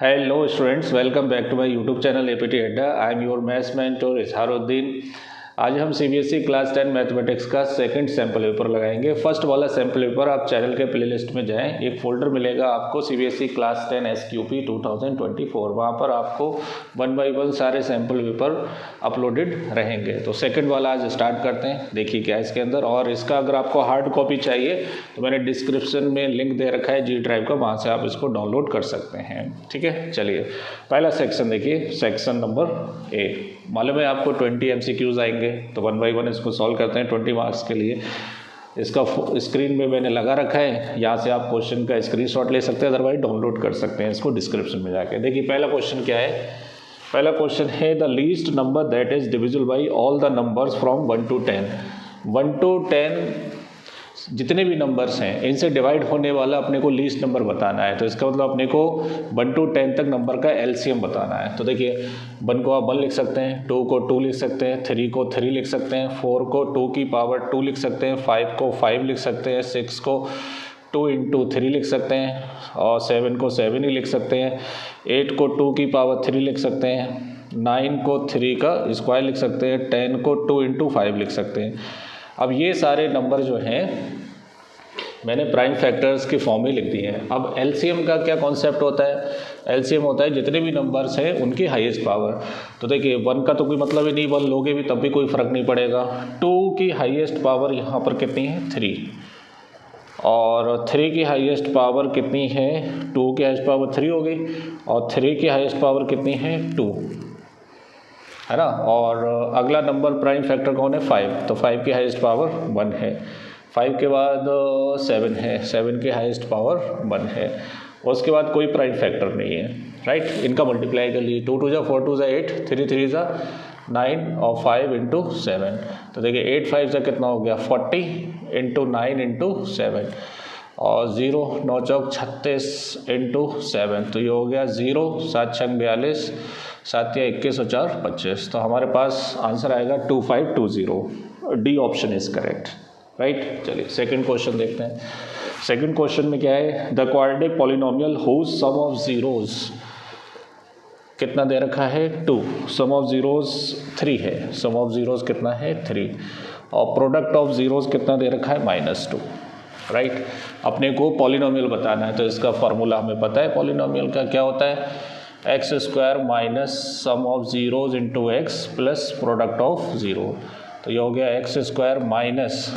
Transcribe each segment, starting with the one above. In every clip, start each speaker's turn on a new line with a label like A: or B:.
A: Hello students, welcome back to my YouTube channel APT Adda. I am your maths mentor इजहारुद्दीन। आज हम CBSE class 10 mathematics का second sample paper लगाएंगे। First वाला sample paper आप channel के playlist में जाएं, एक फोल्डर मिलेगा आपको CBSE क्लास 10 SQP 2024, वहाँ पर आपको 1 बाई 1 सारे सैम्पल पेपर अपलोडेड रहेंगे। तो सेकंड वाला आज स्टार्ट करते हैं। देखिए क्या है इसके अंदर, और इसका अगर आपको हार्ड कॉपी चाहिए तो मैंने डिस्क्रिप्शन में लिंक दे रखा है G ड्राइव का, वहाँ से आप इसको डाउनलोड कर सकते हैं। ठीक है, चलिए पहला सेक्शन देखिए, सेक्शन नंबर ए। मालूम है आपको 20 MCQs आएंगे, तो 1 बाई 1 इसको सॉल्व करते हैं 20 मार्क्स के लिए। इसका स्क्रीन में मैंने लगा रखा है, यहाँ से आप क्वेश्चन का स्क्रीनशॉट ले सकते हैं, अदरवाइज डाउनलोड कर सकते हैं इसको डिस्क्रिप्शन में जाके। देखिए पहला क्वेश्चन क्या है। पहला क्वेश्चन है the least number that is divisible by all the numbers from 1 to 10। 1 to 10 जितने भी नंबर्स हैं इनसे डिवाइड होने वाला अपने को लीस्ट नंबर बताना है। तो इसका मतलब अपने को 1 to 10 तक नंबर का LCM बताना है। तो देखिए 1 को आप 1 लिख सकते हैं, 2 को 2 लिख सकते हैं, 3 को 3 लिख सकते हैं, 4 को 2 की पावर 2 लिख सकते हैं, 5 को 5 लिख सकते हैं, 6 को 2 into 3 लिख सकते हैं, और 7 को 7 ही लिख सकते हैं, 8 को 2 की पावर 3 लिख सकते हैं, 9 को 3 का स्क्वायर लिख सकते हैं, 10 को 2 into 5 लिख सकते हैं। अब ये सारे नंबर जो हैं मैंने प्राइम फैक्टर्स की फॉर्म में लिख दिए हैं। अब LCM का क्या कॉन्सेप्ट होता है। LCM होता है जितने भी नंबर्स हैं उनकी हाईएस्ट पावर। तो देखिए 1 का तो कोई मतलब ही नहीं, 1 लोगे भी तब भी कोई फ़र्क नहीं पड़ेगा। 2 की हाईएस्ट पावर यहाँ पर कितनी है 3, और 3 की हाईएस्ट पावर कितनी है, 2 की हाईएस्ट पावर 3 हो गई, और 3 की हाईएस्ट पावर कितनी है 2, है ना। और अगला नंबर प्राइम फैक्टर कौन है 5, तो 5 की हाईएस्ट पावर 1 है। 5 के बाद 7 है, 7 की हाईएस्ट पावर 1 है, और उसके बाद कोई प्राइम फैक्टर नहीं है, राइट। इनका मल्टीप्लाई कर लीजिए, 2 2 जा 4 2 जा 8, 3 3 जा 9, और 5 into 7। तो देखिए 8 5 जा कितना हो गया 40 into 9 into 7, और 0 9 चौक 36 into 7, तो ये हो गया 0 7 6 42, 7 या 21 और 4 25। तो हमारे पास आंसर आएगा 2520। D option is correct, right. चलिए सेकंड क्वेश्चन देखते हैं। सेकंड क्वेश्चन में क्या है, the quadratic polynomial whose sum of zeros कितना दे रखा है 2, सम ऑफ जीरोज 3 है, सम ऑफ जीरोज कितना है 3, और प्रोडक्ट ऑफ जीरोज कितना दे रखा है -2, राइट। अपने को पॉलिनोमियल बताना है, तो इसका फार्मूला हमें पता है पॉलिनोमियल का क्या होता है, x² minus sum of zeros into x plus product of zero. तो ये हो गया x² माइनस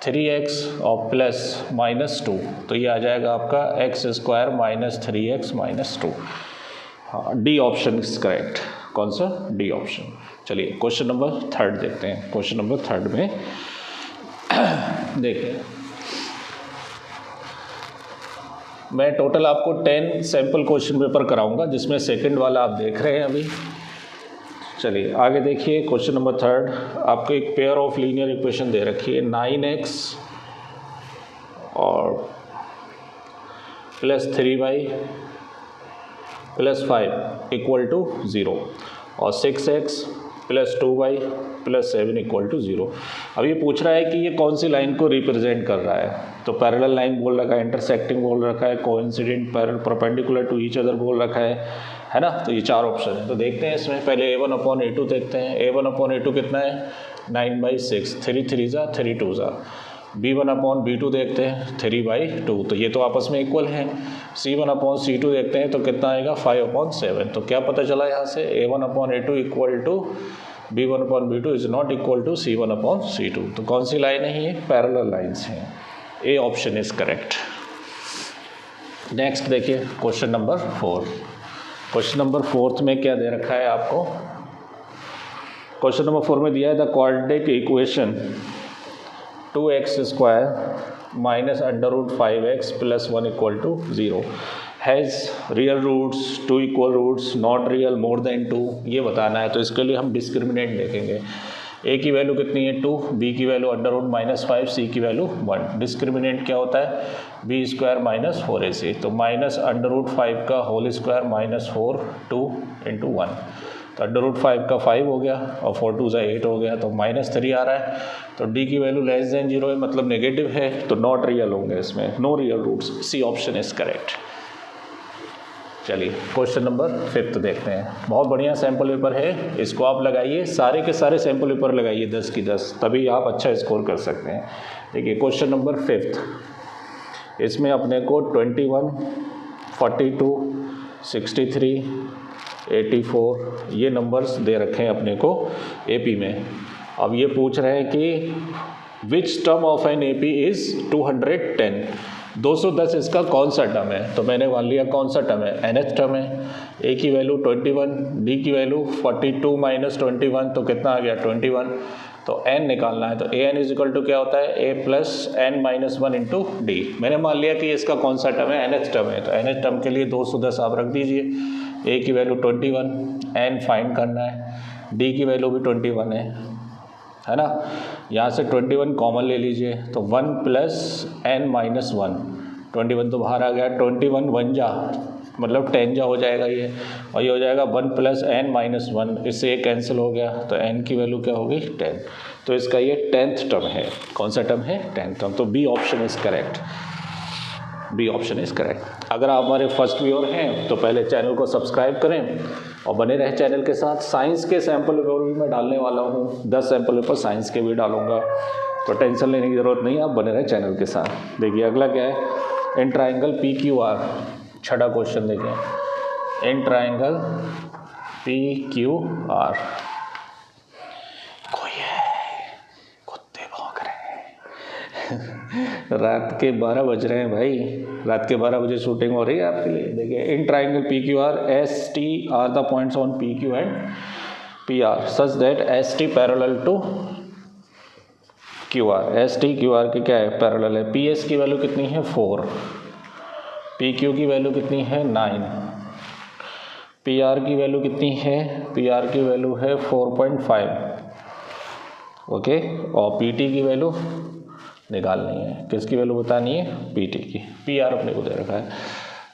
A: 3x और प्लस -2, तो ये आ जाएगा आपका x² माइनस 3x माइनस 2। हाँ, डी ऑप्शन इज करेक्ट। कौन सा, डी ऑप्शन। चलिए क्वेश्चन नंबर 3 देखते हैं। क्वेश्चन नंबर 3 में देखिए मैं टोटल आपको 10 सैम्पल क्वेश्चन पेपर कराऊंगा, जिसमें सेकंड वाला आप देख रहे हैं अभी। चलिए आगे देखिए क्वेश्चन नंबर 3। आपको एक पेयर ऑफ लीनियर इक्वेशन दे रखी है, 9x और plus 3y plus 5 equal to 0, और 6x plus 2y plus 7 equal to 0। अब ये पूछ रहा है कि ये कौन सी लाइन को रिप्रेजेंट कर रहा है। तो पैरेलल लाइन बोल रखा है, इंटरसेक्टिंग बोल रखा है, coincident perpendicular to each other बोल रखा है ना। तो ये 4 ऑप्शन है। तो देखते हैं इसमें पहले a1/a2 देखते हैं। a1/a2 कितना है 9/6, 3 3 जा 3 2 जा। b1/b2 देखते हैं 3/2, तो ये तो आपस में इक्वल हैं। c1/c2 देखते हैं तो कितना आएगा 5/7। तो क्या पता चला यहाँ से, a1/a2 equal to b1/b2 is not equal to c1/c2। तो कौन सी लाइन है ये, पैरेलल लाइन्स हैं। A option is correct. Next देखिए क्वेश्चन नंबर 4। क्वेश्चन नंबर 4 में क्या दे रखा है आपको। क्वेश्चन नंबर 4 में दिया है the quadratic equation 2x² minus √5x plus 1 equal to 0 has real roots, 2 equal roots, not real, more than 2, ये बताना है। तो इसके लिए हम डिस्क्रिमिनेंट देखेंगे। a की वैल्यू कितनी है 2, b की वैल्यू √-5, c की वैल्यू 1। डिस्क्रिमिनेंट क्या होता है b² माइनस 4ac, तो माइनस √5 का होल स्क्वायर माइनस 4 2 into 1, तो √5 का 5 हो गया, और 4 2 जा 8 हो गया, तो -3 आ रहा है। तो d की वैल्यू लेस देन 0 है, मतलब नेगेटिव है, तो नॉट रियल होंगे इसमें, no real roots. C option is correct. चलिए क्वेश्चन नंबर 5 देखते हैं। बहुत बढ़िया सैम्पल पेपर है, इसको आप लगाइए, सारे के सारे सैम्पल पेपर लगाइए 10 की 10, तभी आप अच्छा स्कोर कर सकते हैं। देखिए क्वेश्चन नंबर 5, इसमें अपने को 21, 42, 63, 84 ये नंबर्स दे रखे हैं अपने को एपी में। अब ये पूछ रहे हैं कि which term of an AP is 210, 210 इसका कौन सा टर्म है। तो मैंने मान लिया कौन सा टर्म है, nth टर्म है। ए की वैल्यू 21, डी की वैल्यू 42 माइनस 21 तो कितना आ गया 21। तो n निकालना है, तो A N is equal to क्या होता है, a plus N minus 1 into D. मैंने मान लिया कि इसका कौन सा टर्म है, nth टर्म है, तो nth टर्म के लिए 210 आप रख दीजिए। a की वैल्यू 21, n फाइंड करना है, डी की वैल्यू भी 21 है ना। यहाँ से 21 कॉमन ले लीजिए, तो 1 प्लस n माइनस 1, 21 तो बाहर आ गया, 21 1 जा मतलब 10 जा हो जाएगा ये, और ये हो जाएगा 1 प्लस n माइनस 1, इससे ये कैंसिल हो गया, तो n की वैल्यू क्या होगी 10। तो इसका ये 10th टर्म है। कौन सा टर्म है, 10th टर्म। तो B option is correct, B option is correct. अगर आप हमारे फर्स्ट व्यूअर हैं तो पहले चैनल को सब्सक्राइब करें और बने रहे चैनल के साथ। साइंस के सैम्पल पेपर भी मैं डालने वाला हूँ, 10 सैम्पल पेपर साइंस के भी डालूंगा, तो टेंशन लेने की ज़रूरत नहीं है, आप बने रहे चैनल के साथ। देखिए अगला क्या है, in triangle P Q are, छठा क्वेश्चन देखिए, in triangle P Q are कोई है, कुत्ते भौंक रहे हैं रात के 12 बज रहे हैं भाई, रात के 12 बजे शूटिंग हो रही है आपके लिए। देखिए in triangle P Q R, S T are the points on P Q and P R such that S T parallel to Q R. S T Q R की क्या है, पैरेलल है। पी एस की value कितनी है 4, P Q की value कितनी है 9, पी आर की वैल्यू कितनी है, पी आर की वैल्यू है 4.5, ओके। और पी टी की वैल्यू निकालनी है, किसकी वैल्यू बतानी है, पी टी की। पी आर अपने को दे रखा है।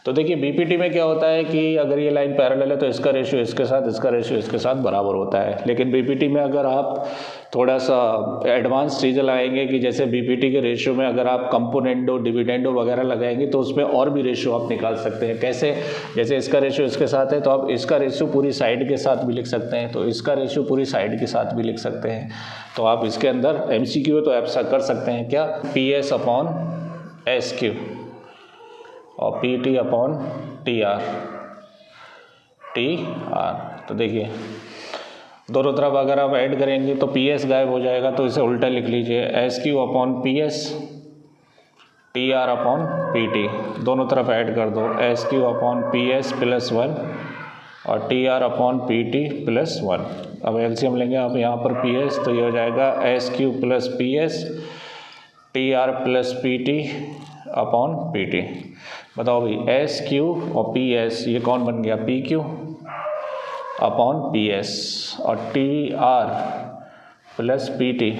A: तो देखिए बीपीटी में क्या होता है कि अगर ये लाइन पैरेलल है तो इसका रेशियो इसके साथ, इसका रेशियो इसके साथ बराबर होता है। लेकिन बीपीटी में अगर आप थोड़ा सा एडवांस चीज़ें लगाएंगे कि जैसे बीपीटी के रेशियो में अगर आप कंपोनेंडो, डिविडेंडो वगैरह लगाएंगे तो उसमें और भी रेशियो आप निकाल सकते हैं। कैसे, जैसे इसका रेशियो इसके साथ है तो आप इसका रेशियो पूरी साइड के साथ भी लिख सकते हैं, तो इसका रेशियो पूरी साइड के साथ भी लिख सकते हैं। तो आप इसके अंदर एमसीक्यू तो आप कर सकते हैं क्या, P S upon S Q और P T upon T R, T R. तो देखिए दोनों तरफ अगर आप ऐड करेंगे तो पी एस गायब हो जाएगा, तो इसे उल्टा लिख लीजिए, S Q upon P S, T are upon P T. दोनों तरफ ऐड कर दो, S Q upon P S plus 1 और T are upon P T plus 1। अब एलसीएम लेंगे आप यहाँ पर पी एस, तो ये हो जाएगा S Q plus P S, T R plus P T upon P T. बताओ भाई, एस क्यू और पी एस ये कौन बन गया, P Q upon P S, और T R plus P T,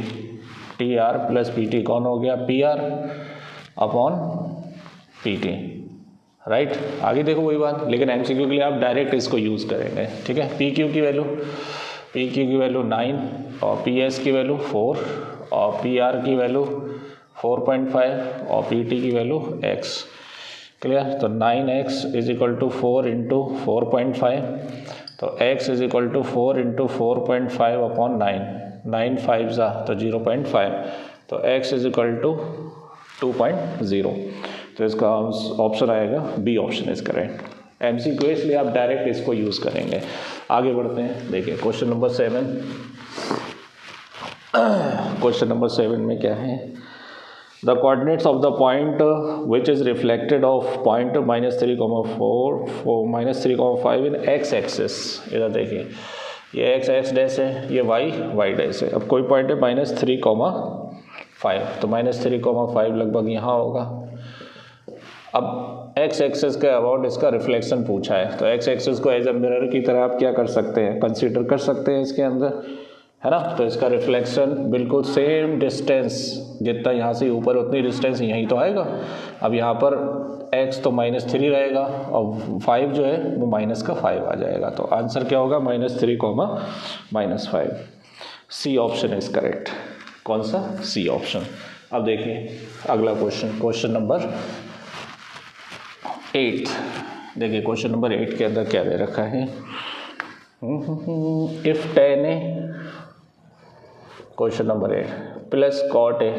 A: T R plus P T कौन हो गया, P R upon P T, right. आगे देखो वही बात, लेकिन एमसीक्यू के लिए आप डायरेक्ट इसको यूज़ करेंगे, ठीक है। पी क्यू की वैल्यू, पी क्यू की वैल्यू 9 और पी एस की वैल्यू 4 और पी आर की वैल्यू 4.5 और पी टी की वैल्यू x, क्लियर। तो 9x is equal to 4 into 4.5, तो x is equal to 4 into 4.5 upon 9, 9 5 जा तो 0.5, तो x इज इक्वल टू 2.0। तो इसका ऑप्शन आएगा B option is correct. MCQ इसलिए आप डायरेक्ट इसको यूज़ करेंगे। आगे बढ़ते हैं, देखिए क्वेश्चन नंबर 7। क्वेश्चन नंबर 7 में क्या है, the coordinates of the point which is reflected of point -3,4 -3,5 in x axis। इधर देखिए ये x डैश है, ये y डैश है। अब कोई पॉइंट है -3,5, तो -3,5 लगभग यहाँ होगा। अब x एक्सिस के अबाउट इसका रिफ्लेक्शन पूछा है, तो x एक्सिस को एज ए मिरर की तरह आप क्या कर सकते हैं, कंसीडर कर सकते हैं इसके अंदर, है ना। तो इसका रिफ्लेक्शन बिल्कुल सेम डिस्टेंस, जितना यहाँ से ऊपर उतनी डिस्टेंस यहीं तो आएगा। अब यहाँ पर x तो -3 रहेगा और 5 जो है वो माइनस का 5 आ जाएगा, तो आंसर क्या होगा, -3, -5। C option is correct. कौन सा, सी ऑप्शन। अब देखिए अगला क्वेश्चन, क्वेश्चन नंबर 8। देखिए क्वेश्चन नंबर 8 के अंदर क्या दे रखा है, if tan a, question number 8 plus cot a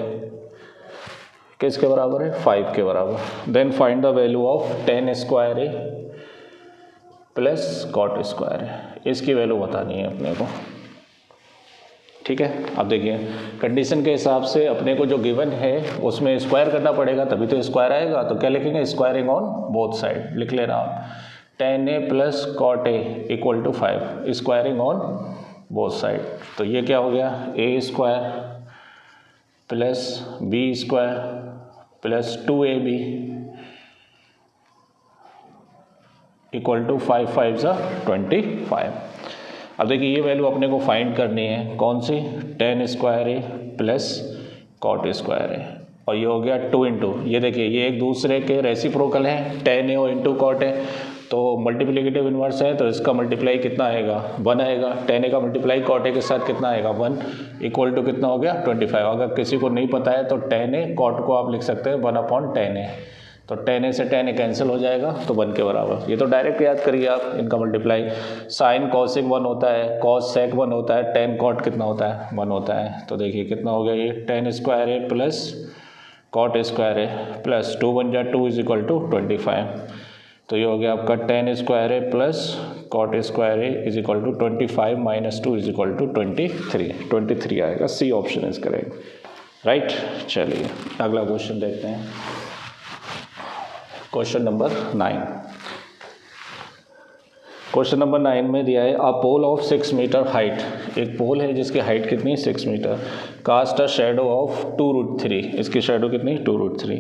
A: किसके बराबर है, 5 के बराबर, then find the value of tan square a plus cot square a, इसकी वैल्यू बतानी है अपने को। ठीक है, अब देखिए कंडीशन के हिसाब से अपने को जो गिवन है उसमें स्क्वायर करना पड़ेगा तभी तो स्क्वायर आएगा, तो क्या लिखेंगे, स्क्वायरिंग ऑन बोथ साइड लिख लेना आप, tan a plus cot a equal to 5, squaring on both side, तो ये क्या हो गया, a square plus b square plus 2ab equal to 5 5 सा 25। अब देखिए ये वैल्यू अपने को फाइंड करनी है, कौन सी, tan square A plus cot square ए, और ये हो गया 2 इंटू, ये देखिए ये एक दूसरे के रेसिप्रोकल हैं, tan ए और इंटू cot है, तो मल्टीप्लिकेटिव इन्वर्स है, तो इसका मल्टीप्लाई कितना आएगा, 1 आएगा, tan ए का मल्टीप्लाई cot ए के साथ कितना आएगा, 1 इक्वल टू कितना हो गया 25। अगर किसी को नहीं पता है तो tan ए cot को आप लिख सकते हैं 1/tan ए, तो tan ए से tan ए कैंसिल हो जाएगा तो 1 के बराबर, ये तो डायरेक्ट याद करिए आप इनका मल्टीप्लाई, साइन कॉसिक 1 होता है, कॉस सेक 1 होता है, tan cot कितना होता है, 1 होता है, तो देखिए कितना हो गया ये tan square A plus cot square A plus 2 1 जा 2 इज इक्वल टू 25, तो ये हो गया आपका tan square A plus cot square A is equal to 25 minus 2 is equal to 23 आएगा, C option is correct, right. चलिए अगला क्वेश्चन देखते हैं, क्वेश्चन नंबर 9। क्वेश्चन नंबर 9 में दिया है, a pole of 6 metre height, एक पोल है जिसकी हाइट कितनी है 6 metre, cast a shadow of 2√3, इसकी शेडो कितनी 2√3,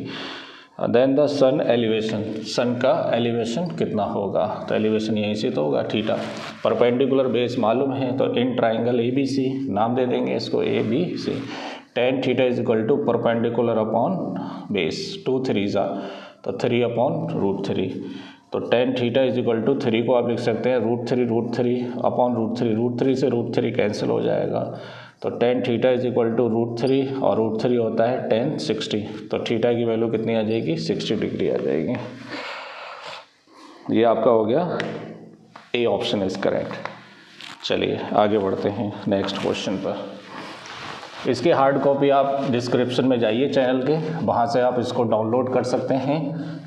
A: then the sun elevation, sun का एलिवेशन कितना होगा, तो एलिवेशन यहीं से तो होगा थीटा, परपेंडिकुलर बेस मालूम है तो इन ट्राइंगल ABC नाम दे देंगे इसको ABC, tan theta is equal to perpendicular upon base, 2 3 जा तो 3/√3, तो tan theta is equal to 3 को आप लिख सकते हैं √3 अपॉन √3 से √3 कैंसिल हो जाएगा, तो tan theta is equal to √3 और √3 होता है tan 60, तो थीटा की वैल्यू कितनी आ जाएगी 60 डिग्री आ जाएगी, ये आपका हो गया ए ऑप्शन इज करेक्ट। चलिए आगे बढ़ते हैं नेक्स्ट क्वेश्चन पर, इसकी हार्ड कॉपी आप डिस्क्रिप्शन में जाइए चैनल के, वहाँ से आप इसको डाउनलोड कर सकते हैं,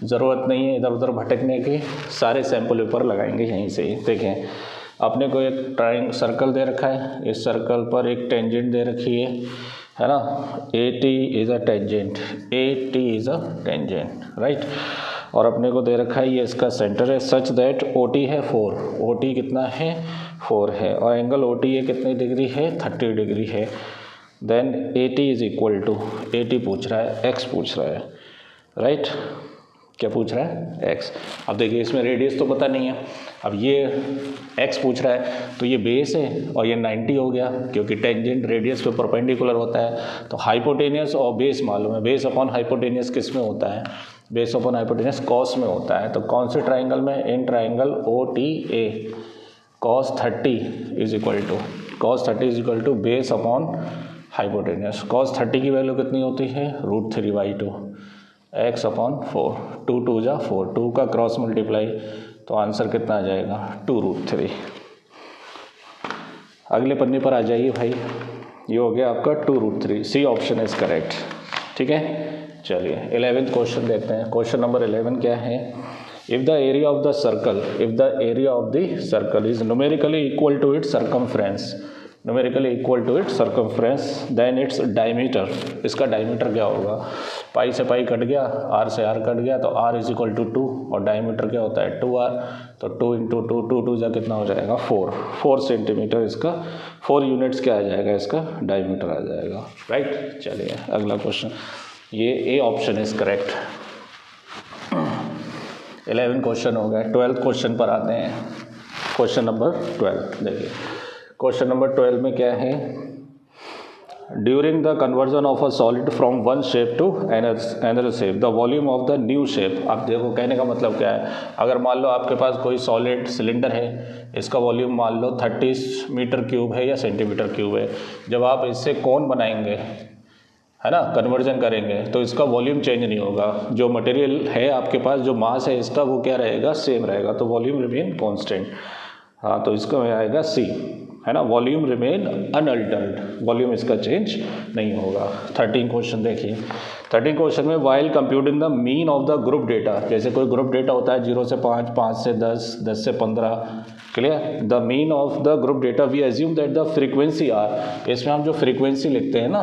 A: ज़रूरत नहीं है इधर उधर भटकने की, सारे सैम्पल पेपर लगाएंगे यहीं से ही। देखें अपने को एक ट्राइंग सर्कल दे रखा है, इस सर्कल पर एक टेंजेंट दे रखी है ना, AT is a tangent, AT is a tangent, right, और अपने को दे रखा है ये इसका सेंटर है, सच दैट OT है 4, OT कितना है 4 है, और एंगल OT ये कितनी डिग्री है 30 डिग्री है, then AT is equal to, AT पूछ रहा है x पूछ रहा है, राइट, क्या पूछ रहा है x। अब देखिए इसमें रेडियस तो पता नहीं है, अब ये x पूछ रहा है तो ये बेस है और ये 90 हो गया, क्योंकि टेंजेंट रेडियस पे परपेंडिकुलर होता है, तो हाइपोटेनियस और बेस मालूम है, बेस अपॉन हाइपोटेनियस किस में होता है, बेस अपॉन हाइपोटेनियस कॉस में होता है, तो कौन से ट्राइंगल में, in triangle OTA, cos 30 is equal to base upon hypotenuse, cos 30 की वैल्यू कितनी होती है √3/2, x अपॉन 4, 2 2 जा 4, 2 का क्रॉस मल्टीप्लाई, तो आंसर कितना आ जाएगा 2√3। अगले पन्ने पर आ जाइए भाई, ये हो गया आपका 2√3, सी ऑप्शन इज करेक्ट, ठीक है। चलिए 11th क्वेश्चन देखते हैं, क्वेश्चन नंबर 11 क्या है, if the area of the circle is numerically equal to its circumference, then its diameter, इसका डायमीटर क्या होगा, पाई से पाई कट गया, r से r कट गया, तो r इज इक्वल टू 2 और डायमीटर क्या होता है 2r, तो 2 इंटू 2 जा कितना हो जाएगा 4 सेंटीमीटर, इसका 4 यूनिट्स क्या आ जाएगा, इसका डायमीटर आ जाएगा, राइट। चलिए अगला क्वेश्चन, ये A option is correct. 11 question हो गए, 12th क्वेश्चन पर आते हैं, क्वेश्चन नंबर 12 देखिए, क्वेश्चन नंबर 12 में क्या है, during the conversion of a solid from one shape to another shape the volume of the new shape. आप देखो कहने का मतलब क्या है, अगर मान लो आपके पास कोई सॉलिड सिलेंडर है, इसका वॉल्यूम मान लो 30 मीटर क्यूब है या सेंटीमीटर क्यूब है, जब आप इससे कोन बनाएंगे है ना, कन्वर्जन करेंगे तो इसका वॉल्यूम चेंज नहीं होगा। जो मटेरियल है आपके पास, जो मास है इसका, वो क्या रहेगा, सेम रहेगा, तो वॉल्यूम रिमेन कांस्टेंट। हाँ, तो इसका आएगा सी, है ना, वॉल्यूम रिमेन अनअल्टर्ड, वॉल्यूम इसका चेंज नहीं होगा। 13 क्वेश्चन देखिए। 13 क्वेश्चन में while computing the mean of the group data, जैसे कोई ग्रुप डेटा होता है 0 से 5, 5 से 10, 10 से 15, clear. The mean of the group data we assume that the frequency are, इसमें हम जो फ्रीक्वेंसी लिखते हैं ना,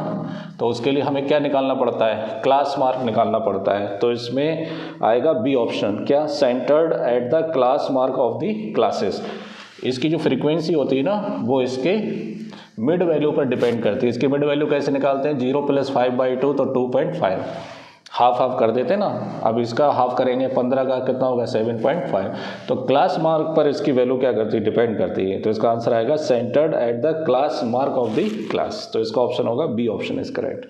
A: तो उसके लिए हमें क्या निकालना पड़ता है, क्लास मार्क निकालना पड़ता है। तो इसमें आएगा बी ऑप्शन, क्या, centred at the class mark of the classes. इसकी जो फ्रीक्वेंसी होती है ना, वो इसके मिड वैल्यू पर डिपेंड करती है। इसकी मिड वैल्यू कैसे निकालते हैं, 0 + 5/2 तो 2.5, हाफ हाफ कर देते ना। अब इसका हाफ करेंगे, 15 का कितना होगा, 7.5। तो क्लास मार्क पर इसकी वैल्यू क्या करती है, डिपेंड करती है। तो इसका आंसर आएगा centred at the class mark of the class. तो इसका ऑप्शन होगा B option is correct,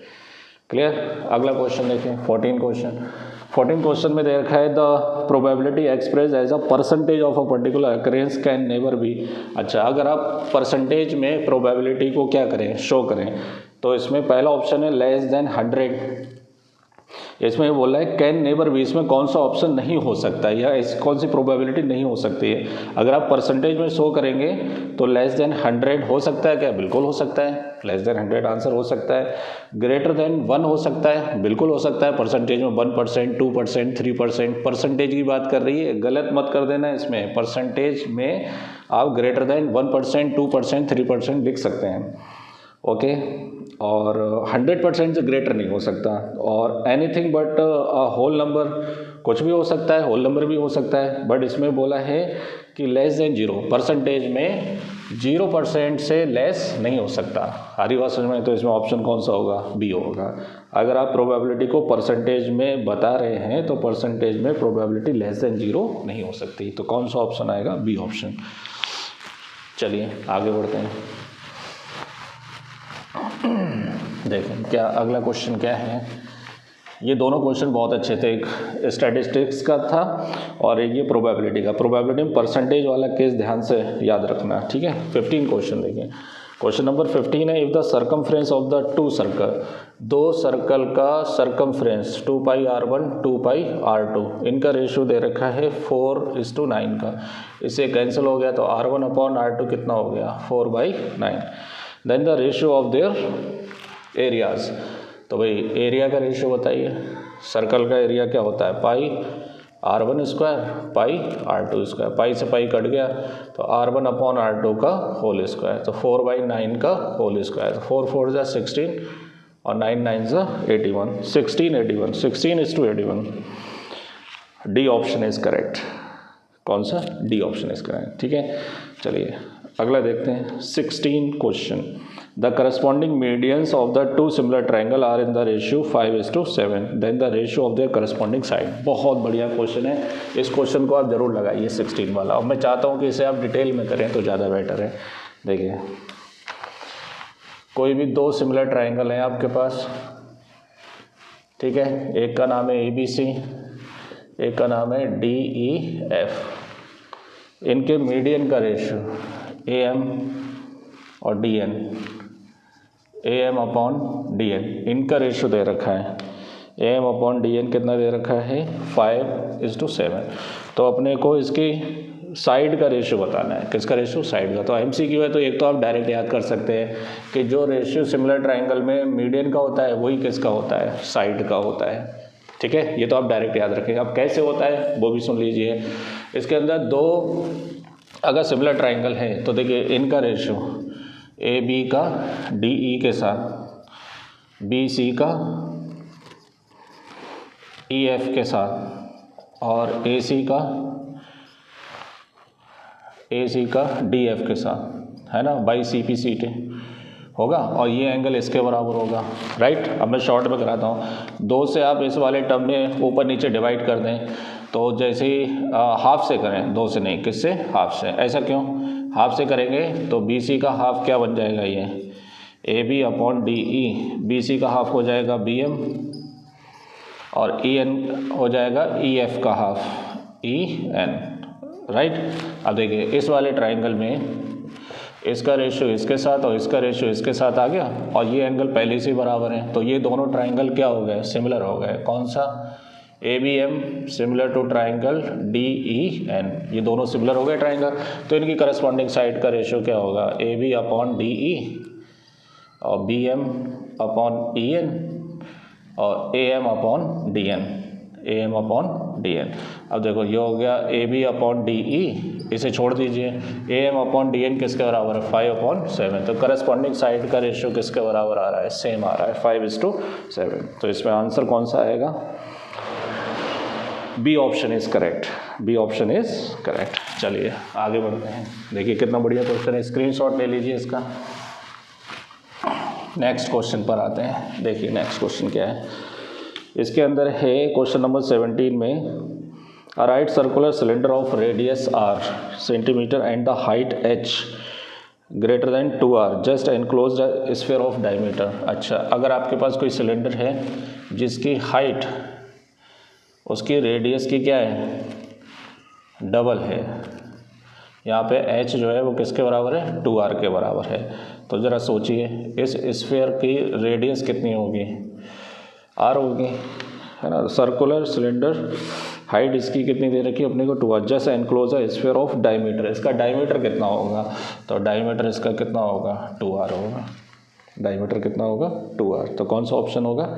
A: clear. अगला क्वेश्चन देखें, 14 क्वेश्चन। 14 क्वेश्चन में दे रखा है the probability express as a percentage of a particular occurrence can never be. अच्छा, अगर आप परसेंटेज में प्रोबेबिलिटी को क्या करें, शो करें, तो इसमें पहला ऑप्शन है लेस देन 100। इसमें बोला है कैन नेवर बी, इसमें कौन सा ऑप्शन नहीं हो सकता है, या ऐसी कौन सी प्रोबेबिलिटी नहीं हो सकती है। अगर आप परसेंटेज में शो करेंगे तो लेस देन 100 हो सकता है क्या, बिल्कुल हो सकता है, लेस देन 100 आंसर हो सकता है। ग्रेटर देन 1 हो सकता है, बिल्कुल हो सकता है, परसेंटेज में 1%, 2%, 3%, परसेंटेज की बात कर रही है, गलत मत कर देना। इसमें परसेंटेज में आप ग्रेटर देन 1%, 2%, 3% लिख सकते हैं, ओके। और 100% से ग्रेटर नहीं हो सकता। और एनीथिंग बट होल नंबर, कुछ भी हो सकता है, होल नंबर भी हो सकता है, बट इसमें बोला है कि लेस देन 0, परसेंटेज में 0% से लेस नहीं हो सकता। हरी बात समझ में, तो इसमें ऑप्शन कौन सा होगा, बी होगा। अगर आप प्रोबेबिलिटी को परसेंटेज में बता रहे हैं तो परसेंटेज में प्रोबेबिलिटी लेस देन 0 नहीं हो सकती। तो कौन सा ऑप्शन आएगा, बी ऑप्शन। चलिए आगे बढ़ते हैं, देखें क्या अगला क्वेश्चन क्या है। ये दोनों क्वेश्चन बहुत अच्छे थे, एक स्टैटिस्टिक्स का था और एक ये प्रोबेबिलिटी का। प्रोबेबिलिटी में परसेंटेज वाला केस ध्यान से याद रखना, ठीक है। 15 क्वेश्चन देखें। क्वेश्चन नंबर 15 है, if the circumference of the 2 circle, 2 circle का सर्कमफ्रेंस 2πr1 2πr2, इनका रेशियो दे रखा है 4:9 का। इससे कैंसिल हो गया तो r1/r2 कितना हो गया, 4/9। Then the ratio of their areas, तो भाई एरिया का रेशियो बताइए। सर्कल का एरिया क्या होता है, πr1² πr2², पाई से पाई कट गया तो r1/r2 का होल स्क्वायर, तो 4/9 का होल स्क्वायर। 4 4 जा 16 और 9 9 जा 81, 1681, 16:81। D option is correct. कौन सा, डी ऑप्शन इज करेक्ट, ठीक है। चलिए अगला देखते हैं, 16 question. The corresponding medians of the 2 similar triangle are in the ratio 5:7, then the ratio of their corresponding side. बहुत बढ़िया क्वेश्चन है, इस क्वेश्चन को आप जरूर लगाइए 16 वाला। और मैं चाहता हूँ कि इसे आप डिटेल में करें तो ज़्यादा बेटर है। देखिए कोई भी 2 सिमिलर ट्राइंगल हैं आपके पास, ठीक है। एक का नाम है ABC, एक का नाम है DEF। इनके मीडियन का रेशियो AM और DN, AM/DN, इनका रेशियो दे रखा है। AM/DN कितना दे रखा है, 5:7। तो अपने को इसकी साइड का रेशियो बताना है। किसका रेशियो, साइड का। तो MCQ है तो एक तो आप डायरेक्ट याद कर सकते हैं कि जो रेशियो सिमिलर ट्राइंगल में मीडियन का होता है वही किसका होता है, साइड का होता है, ठीक है। ये तो आप डायरेक्ट याद रखेंगे। अब कैसे होता है वो भी सुन लीजिए। इसके अंदर 2 अगर सिमिलर ट्राइंगल है तो देखिए इनका रेशियो AB का DE के साथ, BC का EF के साथ और AC का DF के साथ, है ना, बाई CP/CT होगा। और ये एंगल इसके बराबर होगा, राइट। अब मैं शॉर्ट में कराता हूँ। 2 से आप इस वाले टर्म में ऊपर नीचे डिवाइड कर दें तो जैसे ही हाफ से करें, 2 से नहीं, किससे, हाफ से। ऐसा क्यों, हाफ से करेंगे तो BC का हाफ क्या बन जाएगा, ये AB/DE। BC का हाफ हो जाएगा BM और EN हो जाएगा EF का हाफ EN, राइट। अब देखिए इस वाले ट्राइंगल में इसका रेशियो इसके साथ और इसका रेशियो इसके साथ आ गया, और ये एंगल पहले से बराबर है, तो ये दोनों ट्राइंगल क्या हो गए, सिमिलर हो गए। कौन सा, ABM similar to triangle DEN, ये दोनों सिमिलर हो गए ट्राइंगल, तो इनकी करस्पॉन्डिंग साइड का रेशियो क्या होगा, AB अपॉन DE और BM अपॉन EN और AM upon DN, AM upon DN। अब देखो ये हो गया AB अपॉन DE, इसे छोड़ दीजिए, AM अपॉन DN किसके बराबर है, 5/7, तो करस्पॉन्डिंग साइड का रेशियो किसके बराबर आ रहा है, सेम आ रहा है, 5:7। तो इसमें आंसर कौन सा आएगा, B option is correct, B option is correct. चलिए आगे बढ़ते हैं, देखिए कितना बढ़िया क्वेश्चन है, स्क्रीनशॉट ले लीजिए इसका। नेक्स्ट क्वेश्चन पर आते हैं, देखिए नेक्स्ट क्वेश्चन क्या है, इसके अंदर है क्वेश्चन नंबर 17 में, a right circular cylinder of radius r centimeter and the height h greater than 2r just enclosed a sphere of diameter। अच्छा, अगर आपके पास कोई सिलेंडर है जिसकी हाइट उसकी रेडियस की क्या है, डबल है, यहाँ पे h जो है वो किसके बराबर है, 2r के बराबर है, तो ज़रा सोचिए इस स्फीयर की रेडियस कितनी होगी, r होगी, है ना। सर्कुलर सिलेंडर, हाइट इसकी कितनी दे रखी है अपने को, 2r, just enclose a sphere of diameter, इसका डायमीटर कितना होगा, तो डायमीटर इसका कितना होगा, 2r होगा, डायमीटर कितना होगा, 2r, तो कौन सा ऑप्शन होगा,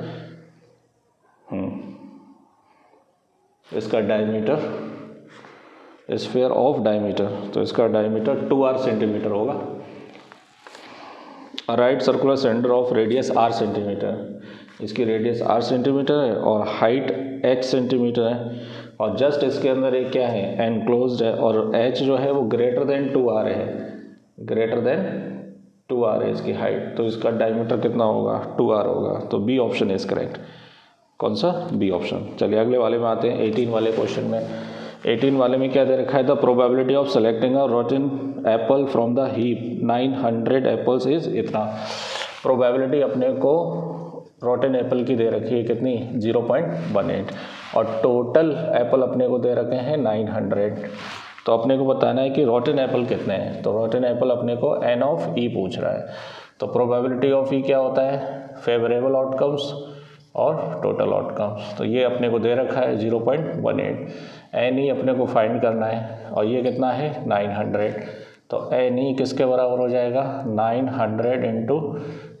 A: इसका डायमीटर, स्फीयर ऑफ डायमीटर, तो इसका डायमीटर 2r सेंटीमीटर होगा। Right circular cylinder of radius r centimetre, इसकी रेडियस r सेंटीमीटर है और हाइट h सेंटीमीटर है, और जस्ट इसके अंदर एक क्या है, एनक्लोज्ड है, और h जो है वो ग्रेटर देन 2r है, ग्रेटर देन 2r है इसकी हाइट, तो इसका डायमीटर कितना होगा, 2r होगा, तो बी ऑप्शन इज करेक्ट। कौन सा, बी ऑप्शन। चलिए अगले वाले में आते हैं, 18 वाले क्वेश्चन में। 18 वाले में क्या दे रखा है, the probability of selecting a rotten Apple from the heap 900 apples is इतना। प्रोबेबिलिटी अपने को रोटन एप्पल की दे रखी है कितनी, 0.18, और टोटल एप्पल अपने को दे रखे हैं 900, तो अपने को बताना है कि रोटन एप्पल कितने हैं, तो रोटन एप्पल अपने को n ऑफ e पूछ रहा है, तो प्रोबेबिलिटी ऑफ e क्या होता है, फेवरेबल आउटकम्स और टोटल आउटकम्स, तो ये अपने को दे रखा है 0.18, एन ई अपने को फाइंड करना है, और ये कितना है 900, तो एन ई किसके बराबर हो जाएगा, 900 इंटू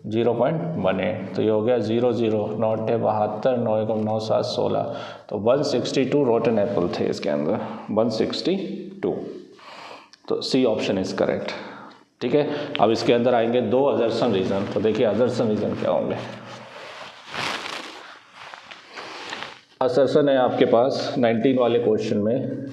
A: 0.18, तो ये हो गया 0 0 9 72 9 1 9 7 16, तो 162 रोटन एप्पल थे इसके अंदर, 162, तो सी ऑप्शन इज करेक्ट। ठीक है, अब इसके अंदर आएंगे दो अजर्सन रीजन, तो देखिए अजर्सन रीजन क्या होंगे। असर्शन है आपके पास 19 वाले क्वेश्चन में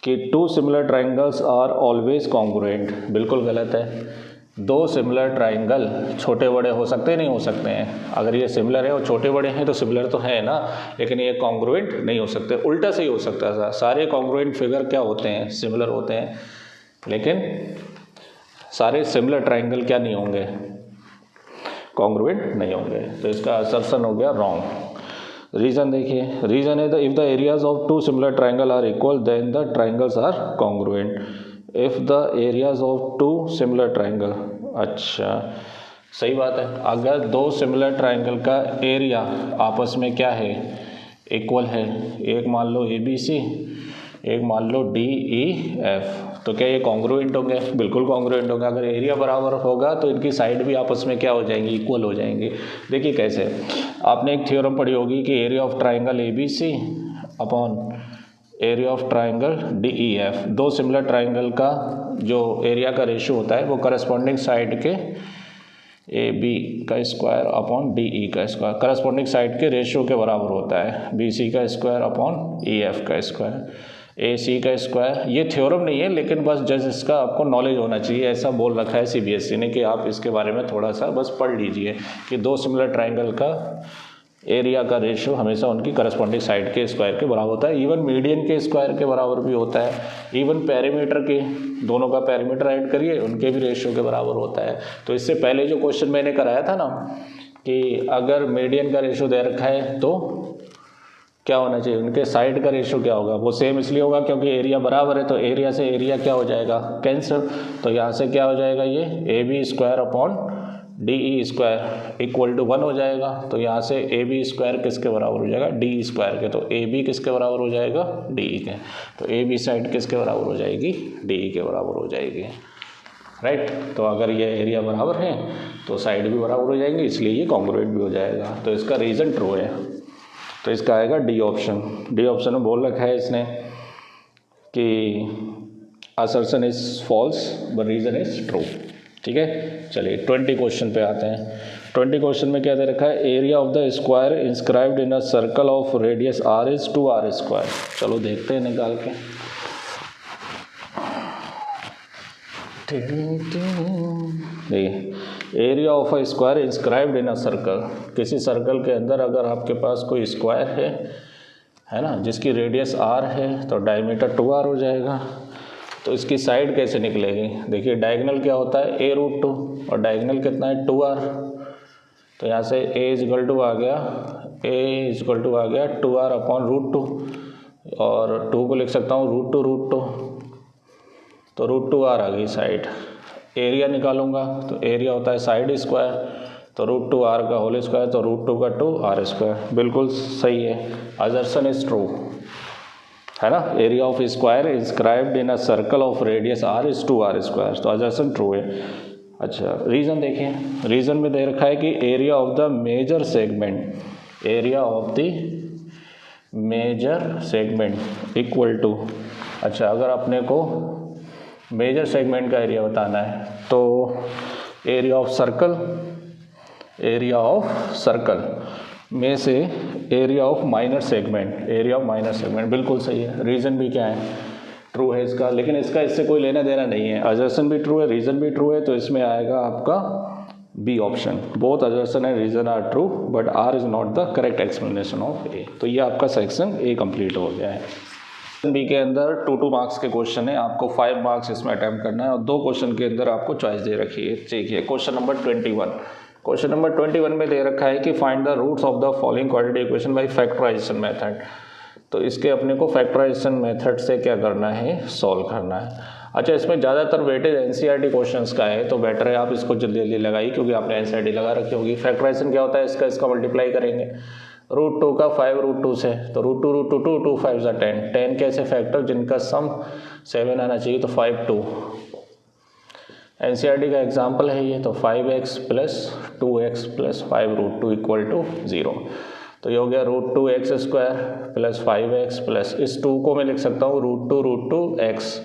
A: कि two similar triangles are always congruent, बिल्कुल गलत है। दो सिमिलर ट्राइंगल छोटे बड़े हो सकते हैं, नहीं हो सकते हैं, अगर ये सिमिलर है और छोटे बड़े हैं तो सिमिलर तो है ना, लेकिन ये कॉन्ग्रुएंट नहीं हो सकते। उल्टा से ही हो सकता है, सारे कॉन्ग्रुएंट फिगर क्या होते हैं, सिमिलर होते हैं, लेकिन सारे सिमिलर ट्राइंगल क्या नहीं होंगे, कॉन्ग्रुएंट नहीं होंगे, तो इसका असर्शन हो गया रॉन्ग। रीजन देखिए, रीजन है the if the areas of two similar triangle are equal then the triangles are congruent. If the areas of two similar triangle, अच्छा सही बात है, अगर दो सिमिलर ट्राइंगल का एरिया आपस में क्या है, इक्वल है, एक मान लो ABC, एक मान लो DEF, तो क्या ये कॉन्ग्रुएंट होंगे, बिल्कुल कॉन्ग्रुएंट होंगे। अगर एरिया बराबर होगा तो इनकी साइड भी आपस में क्या हो जाएंगी, इक्वल हो जाएंगी। देखिए कैसे, आपने एक थ्योरम पढ़ी होगी कि area of triangle ABC upon area of triangle DEF, दो सिमिलर ट्राइंगल का जो एरिया का रेशियो होता है वो करस्पॉन्डिंग साइड के AB का स्क्वायर अपॉन DE का स्क्वायर, करस्पॉन्डिंग साइड के रेशियो के बराबर होता है, BC का स्क्वायर अपॉन EF का स्क्वायर, AC का स्क्वायर। ये थ्योरम नहीं है, लेकिन बस जस्ट इसका आपको नॉलेज होना चाहिए, ऐसा बोल रखा है CBSE ने कि आप इसके बारे में थोड़ा सा बस पढ़ लीजिए कि दो सिमिलर ट्राइंगल का एरिया का रेशियो हमेशा उनकी करस्पॉन्डिंग साइड के स्क्वायर के बराबर होता है, इवन मीडियन के स्क्वायर के बराबर भी होता है, इवन पैरामीटर के, दोनों का पैरामीटर ऐड करिए उनके भी रेशियो के बराबर होता है। तो इससे पहले जो क्वेश्चन मैंने कराया था ना कि अगर मीडियन का रेशियो दे रखा है तो क्या होना चाहिए, उनके साइड का रेशियो क्या होगा, वो सेम इसलिए होगा क्योंकि एरिया बराबर है, तो एरिया से एरिया क्या हो जाएगा, कैंसिल। तो यहाँ से क्या हो जाएगा, ये A B square upon D E square equal to 1 हो जाएगा। तो यहाँ से ए बी स्क्वायर किसके बराबर हो जाएगा, डी ई स्क्वायर के। तो ए बी किसके बराबर हो जाएगा, डी ई के। तो ए बी साइड किसके बराबर हो जाएगी, डी ई के बराबर हो जाएगी, राइट। तो अगर ये एरिया बराबर है तो साइड भी बराबर हो जाएंगे, इसलिए ये कॉन्ग्रुएंट भी हो जाएगा। तो इसका रीज़न ट्रू है, तो इसका आएगा डी ऑप्शन। डी ऑप्शन में बोल रखा है इसने कि assertion is false but reason is true, ठीक है। चलिए 20 क्वेश्चन पे आते हैं। 20 क्वेश्चन में क्या दे रखा है, area of the square inscribed in a circle of radius R is 2r square. चलो देखते हैं निकाल के। देखिए area of a square inscribed in a circle, किसी सर्कल के अंदर अगर आपके पास कोई स्क्वायर है ना, जिसकी रेडियस r है तो डायमीटर 2r हो जाएगा। तो इसकी साइड कैसे निकलेगी, देखिए डायगोनल क्या होता है a√2 और डायगोनल कितना है 2r। तो यहाँ से a इजकल टू आ गया 2r अपॉन √2 और 2 को लिख सकता हूँ √2 तो √2r आ गई साइड। एरिया निकालूंगा तो एरिया होता है साइड स्क्वायर, तो √2r का होल स्क्वायर तो √2 का 2r स्क्वायर। बिल्कुल सही है, असर्शन इज ट्रू, है ना। Area of square inscribed in a circle of radius r is 2r square, तो असर्शन ट्रू है। अच्छा रीज़न देखें, रीज़न में दे रखा है कि area of the major segment, area of the major segment equal to, अच्छा अगर अपने को मेजर सेगमेंट का एरिया बताना है तो एरिया ऑफ सर्कल में से एरिया ऑफ माइनर सेगमेंट, बिल्कुल सही है। रीज़न भी क्या है, ट्रू है इसका, लेकिन इसका इससे कोई लेना देना नहीं है। असर्शन भी ट्रू है, रीज़न भी ट्रू है, तो इसमें आएगा आपका B option. Both assertion and reason are true but R is not the correct explanation of A. तो ये आपका सेक्शन ए कंप्लीट हो गया है। बी के अंदर 2 मार्क्स के क्वेश्चन है, आपको 5 मार्क्स इसमें अटैम्प्ट करना है और 2 क्वेश्चन के अंदर आपको चॉइस दे रखी है। देखिए क्वेश्चन नंबर 21, क्वेश्चन नंबर 21 में दे रखा है कि find the roots of the following quadratic equation by factorisation method. तो इसके अपने को फैक्टराइजेशन मेथड से क्या करना है, सॉल्व करना है। अच्छा इसमें ज़्यादातर वेटेज एनसीईआरटी क्वेश्चंस का है, तो बेटर है आप इसको जल्दी जल्दी लगाइए क्योंकि आपने एनसीईआरटी लगा रखी होगी। फैक्टराइजेशन क्या होता है, इसका मल्टीप्लाई करेंगे √2 का 5√2 से, तो √2 2 5 ज़ा 10 कैसे फैक्टर जिनका सम 7 आना चाहिए, तो 5 2। एनसीईआरटी का एग्जाम्पल है ये, तो 5x plus 2x plus 5√2 equal to 0। तो ये हो गया √2x square plus 5x plus, इस 2 को मैं लिख सकता हूँ √2x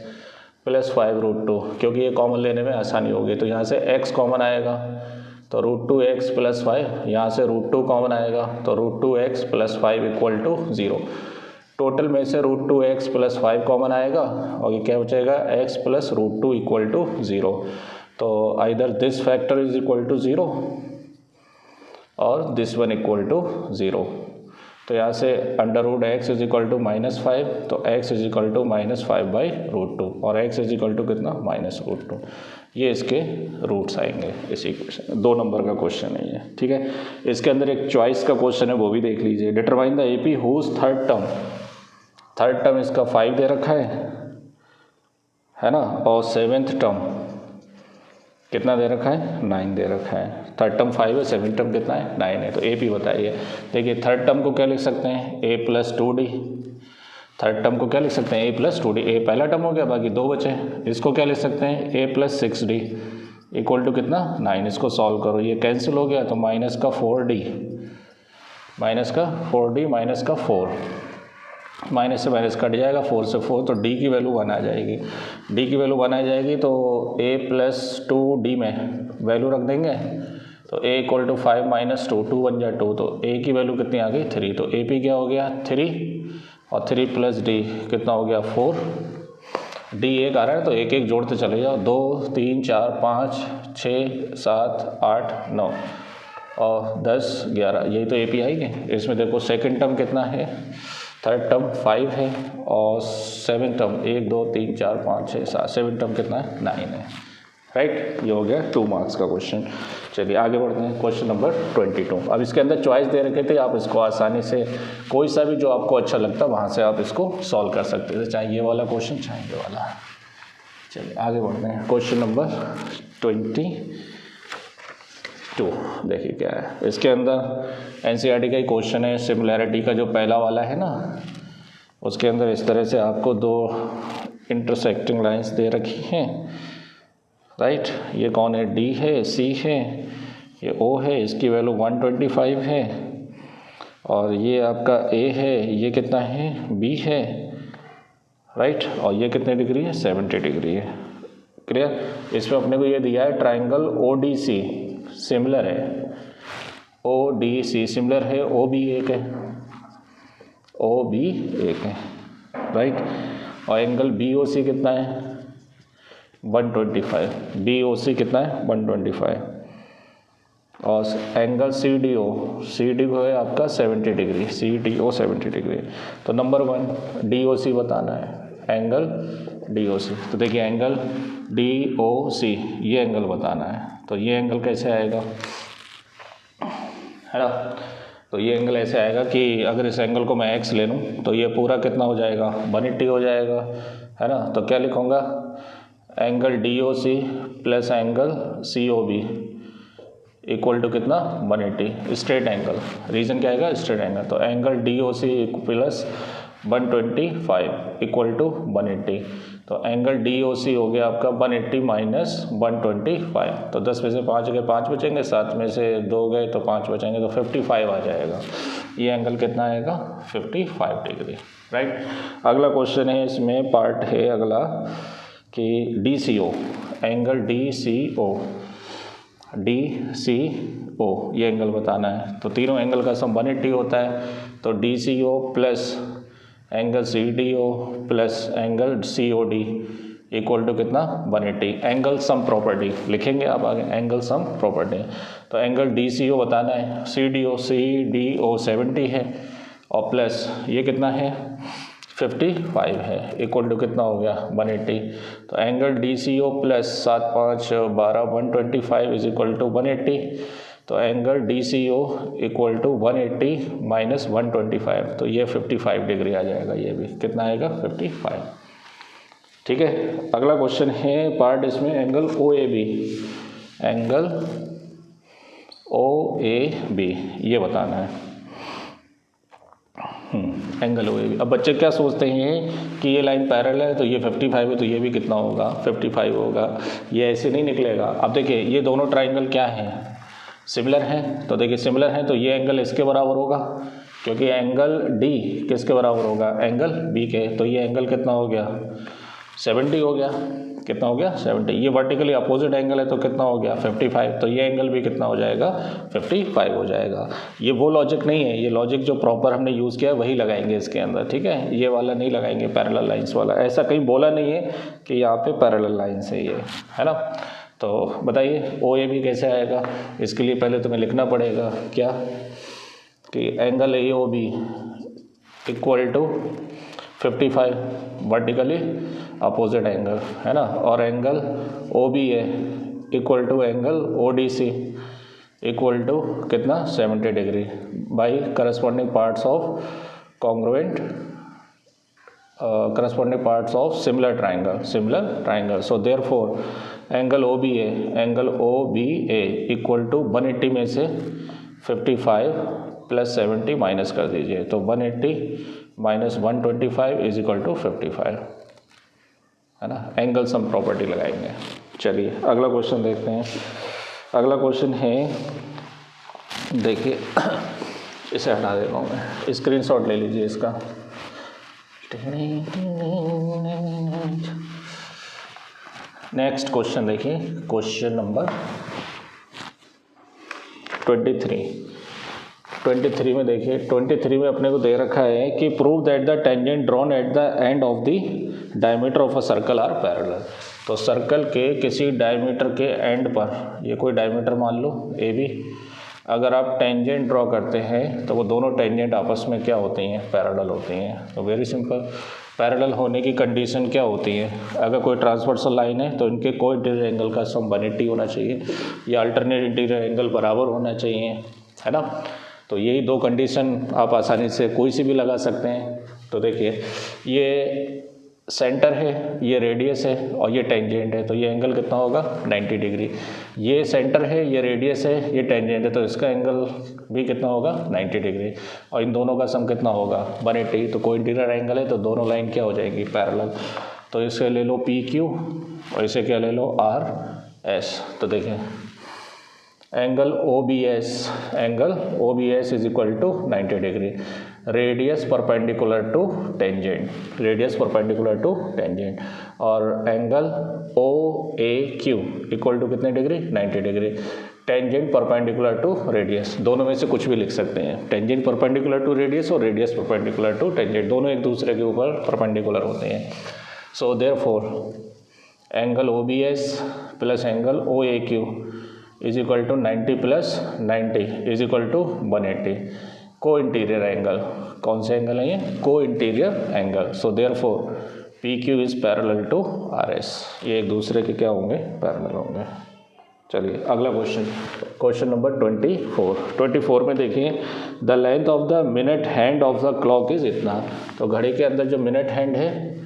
A: प्लस 5√2, क्योंकि ये कॉमन लेने में आसानी होगी। तो यहाँ से x कॉमन आएगा तो √2x प्लस 5, यहाँ से √2 कॉमन आएगा तो √2x plus 5 equal to 0। Total में से √2x प्लस 5 कॉमन आएगा और ये क्या बचेगा x प्लस √2 इक्वल टू 0। तो either this factor is equal to 0 और दिस वन इक्वल टू 0। तो यहाँ से √x इज इक्वल टू -5, तो x इज इक्वल टू -5/√2 और x इज इक्वल टू कितना -√2। ये इसके रूट्स आएंगे इस इक्वेशन। 2 नंबर का क्वेश्चन है ये, ठीक है। इसके अंदर एक चॉइस का क्वेश्चन है, वो भी देख लीजिए। Determine the AP whose third term इसका 5 दे रखा है ना, और 7th टर्म कितना दे रखा है, 9 दे रखा है। थर्ड टर्म 5 है, 7th टर्म कितना है, 9 है। तो AP बताइए। देखिए थर्ड टर्म को क्या लिख सकते हैं, a plus 2d। Third term को क्या लिख सकते हैं, a प्लस 2d। a पहला टर्म हो गया, बाकी 2 बचे। इसको क्या लिख सकते हैं, a plus 6d equal to कितना, 9। इसको सॉल्व करो, ये कैंसिल हो गया तो माइनस का 4d माइनस का 4, माइनस से माइनस कट जाएगा, 4 से 4, तो d की वैल्यू 1 आ जाएगी। d की वैल्यू 1 आ जाएगी तो a प्लस 2d में वैल्यू रख देंगे, तो a इक्वल टू 5 माइनस 2, 2 1 जा 2, तो a की वैल्यू कितनी आ गई, 3। तो AP क्या हो गया 3 और 3 प्लस d कितना हो गया 4। d 1 आ रहा है तो एक एक जोड़ते चले जाओ, 2 3 4 5 6 7 8 9 और 10 11, यही तो AP आएगी। इसमें देखो सेकंड टर्म कितना है, थर्ड टर्म 5 है और 7th टर्म 1 2 3 4 5 6 7, 7th टर्म कितना है, 9 है, राइट। ये हो गया 2 मार्क्स का क्वेश्चन। चलिए आगे बढ़ते हैं, क्वेश्चन नंबर 22। अब इसके अंदर चॉइस दे रखे थे, आप इसको आसानी से कोई सा भी जो आपको अच्छा लगता है वहाँ से आप इसको सॉल्व कर सकते थे, चाहे ये वाला क्वेश्चन चाहे ये वाला। चलिए आगे बढ़ते हैं, क्वेश्चन नंबर 22 देखिए क्या है। इसके अंदर एनसीईआरटी का ही क्वेश्चन है। सिमिलैरिटी का जो पहला वाला है ना, उसके अंदर इस तरह से आपको 2 इंटरसेक्टिंग लाइंस दे रखी हैं, राइट। ये कौन है, डी है, सी है, ये ओ है, इसकी वैल्यू 125 है, और ये आपका ए है, ये कितना है, बी है, राइट। और ये कितने डिग्री है, 70 डिग्री है। क्लियर। इसमें अपने को ये दिया है triangle O D C similar है, ओ डी सी सिमिलर है, ओ बी एक है, ओ बी एक है, राइट। और एंगल बी ओ सी कितना है, 125, बी ओ सी कितना है, 125। और एंगल सी डी ओ है आपका 70 degree, C D O 70 degree. तो नंबर 1 डी ओ सी बताना है, एंगल डी ओ सी। तो देखिए एंगल डी ओ सी, ये एंगल बताना है। तो ये एंगल कैसे आएगा, है ना। तो ये एंगल ऐसे आएगा कि अगर इस एंगल को मैं एक्स ले लूँ तो ये पूरा कितना हो जाएगा, 180 हो जाएगा, है ना। तो क्या लिखूँगा, angle D O C plus angle C O B equal to कितना, 180, स्ट्रेट एंगल। रीजन क्या आएगा, स्ट्रेट एंगल। तो angle D O C plus 125 equal to 180। तो एंगल डी ओ सी हो गया आपका 180 माइनस 125। तो 10 में से 5 गए 5 बचेंगे, 7 में से 2 गए तो 5 बचेंगे, तो 55 आ जाएगा। ये एंगल कितना आएगा, 55 डिग्री, राइट। अगला क्वेश्चन है, इसमें पार्ट है अगला कि डी सी ओ, angle D C O, D C ओ ये एंगल बताना है। तो तीनों एंगल का सम 180 होता है। तो D C O plus angle C D O plus angle C O D equal to कितना, 180। एंगल सम प्रॉपर्टी लिखेंगे आप आगे, एंगल सम प्रॉपर्टी। तो एंगल डी सी ओ बताना है, सी डी ओ 70 है, और प्लस ये कितना है, 55 है, इक्वल टू कितना हो गया, 180। तो angle D C O plus 7 5 12 125 is equal to 180। तो angle D C O equal to 180 minus 125, तो ये 55 डिग्री आ जाएगा। ये भी कितना आएगा, 55, ठीक है। अगला क्वेश्चन है पार्ट, इसमें angle O A B, angle O A B ये बताना है, एंगल ओ ए बी। अब बच्चे क्या सोचते हैं कि ये लाइन पैरेलल है तो ये 55 है, तो ये भी कितना होगा, 55 होगा। ये ऐसे नहीं निकलेगा। अब देखिए ये दोनों ट्राइंगल क्या हैं, सिमिलर हैं। तो देखिए सिमिलर हैं तो ये एंगल इसके बराबर होगा, क्योंकि एंगल डी किसके बराबर होगा, एंगल बी के। तो ये एंगल कितना हो गया, 70 हो गया। कितना हो गया, 70। ये वर्टिकली अपोजिट एंगल है तो कितना हो गया, 55। तो ये एंगल भी कितना हो जाएगा, 55 हो जाएगा। ये वो लॉजिक नहीं है, ये लॉजिक जो प्रॉपर हमने यूज़ किया है वही लगाएंगे इसके अंदर, ठीक है। ये वाला नहीं लगाएंगे, पैरेलल लाइंस वाला। ऐसा कहीं बोला नहीं है कि यहाँ पे पैरेलल लाइंस है, ये है ना। तो बताइए ओ ए बी कैसे आएगा। इसके लिए पहले तुम्हें लिखना पड़ेगा क्या, कि angle A O B equal to 55 vertically opposite angle, है ना। और एंगल ओ बी है equal to angle O D C equal to कितना, 70 degree by corresponding parts of congruent corresponding parts of similar triangle. So therefore angle O B A equal to 180 में से 55 plus 70 minus कर दीजिए, तो 180 minus 125 is equal to 55, है ना। Angle sum property लगाएंगे। चलिए अगला क्वेश्चन देखते हैं। अगला क्वेश्चन है, देखिए इसे हटा देता हूँ मैं, स्क्रीनशॉट ले लीजिए इसका। नेक्स्ट क्वेश्चन देखिए, क्वेश्चन नंबर 23 में देखिए, 23 में अपने को दे रखा है कि prove that the tangent drawn at the end of the diameter of a circle are parallel. तो सर्कल के किसी डायमीटर के एंड पर, ये कोई डायमीटर मान लो ए बी, अगर आप टेंजेंट ड्रॉ करते हैं तो वो दोनों टेंजेंट आपस में क्या होती हैं, पैरेलल होती हैं। तो वेरी सिंपल, पैरेलल होने की कंडीशन क्या होती है? अगर कोई ट्रांसवर्सल लाइन है तो इनके को इंटीरियर एंगल का सम 180 होना चाहिए या अल्टरनेट इंटीरियर एंगल बराबर होना चाहिए, है ना। तो यही दो कंडीशन आप आसानी से कोई सी भी लगा सकते हैं। तो देखिए ये सेंटर है, ये रेडियस है और ये टेंजेंट है, तो ये एंगल कितना होगा 90 डिग्री। ये सेंटर है, ये रेडियस है, ये टेंजेंट है, तो इसका एंगल भी कितना होगा 90 डिग्री। और इन दोनों का सम कितना होगा 180। तो कोई इंटीरियर एंगल है तो दोनों लाइन क्या हो जाएगी पैरेलल। तो इसे ले लो पी क्यू और इसे क्या ले लो आर एस। तो देखें angle O B S is equal to 90 degree, radius perpendicular to tangent, और angle O A Q equal to कितने degree 90 degree. Tangent perpendicular to radius, दोनों में से कुछ भी लिख सकते हैं। टेंजेंट परपेंडिकुलर टू रेडियस और रेडियस परपेंडिकुलर टू टेंजेंट, दोनों एक दूसरे के ऊपर परपेंडिकुलर होते हैं। So therefore angle O B S plus angle O A Q is equal to 90 plus 90 is equal to 180। Co interior angle, कौन से एंगल है ये co interior angle. So therefore P Q is parallel to R S, ये एक दूसरे के क्या होंगे पैरेलल होंगे। चलिए अगला क्वेश्चन नंबर 24 में देखिए the length of the minute hand of the clock is इतना। तो घड़ी के अंदर जो मिनट हैंड है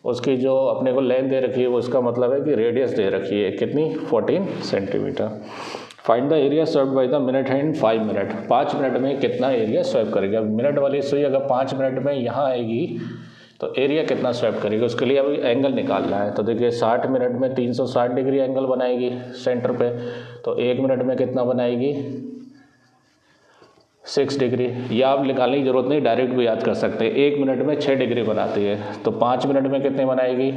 A: उसकी जो अपने को लेंथ दे रखी है वो इसका मतलब है कि रेडियस दे रखी है कितनी 14 centimetre. Find the area swept by the minute hand 5 minute, 5 minute में कितना एरिया स्वेप करेगी। अब मिनट वाली सुई अगर 5 मिनट में यहाँ आएगी तो एरिया कितना स्वेप करेगी, उसके लिए अभी एंगल निकालना है। तो देखिए 60 मिनट में 360 डिग्री एंगल बनाएगी सेंटर पे, तो 1 मिनट में कितना बनाएगी 6 डिग्री। या आप निकालने की जरूरत नहीं, डायरेक्ट भी याद कर सकते हैं। 1 मिनट में 6 डिग्री बनाती है, तो 5 मिनट में कितने बनाएगी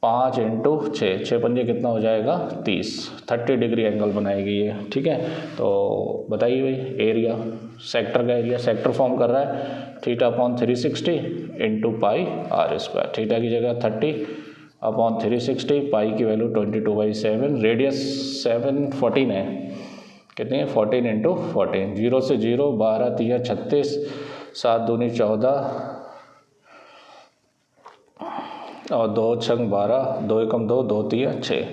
A: 5 इंटू 6 पंजे कितना हो जाएगा 30 डिग्री एंगल बनाएगी ये, ठीक है। तो बताइए भाई एरिया, सेक्टर का एरिया सेक्टर फॉर्म कर रहा है θ/360 into pi R square. Theta की जगह 30/360, पाई की वैल्यू 22/7, रेडियस 14 है, कितनी है 14 इंटू 14, 0 से 0 12 3 36, 7 दूनी 14 और 2 छंग 12, 2 एकम 2, 2 3 6।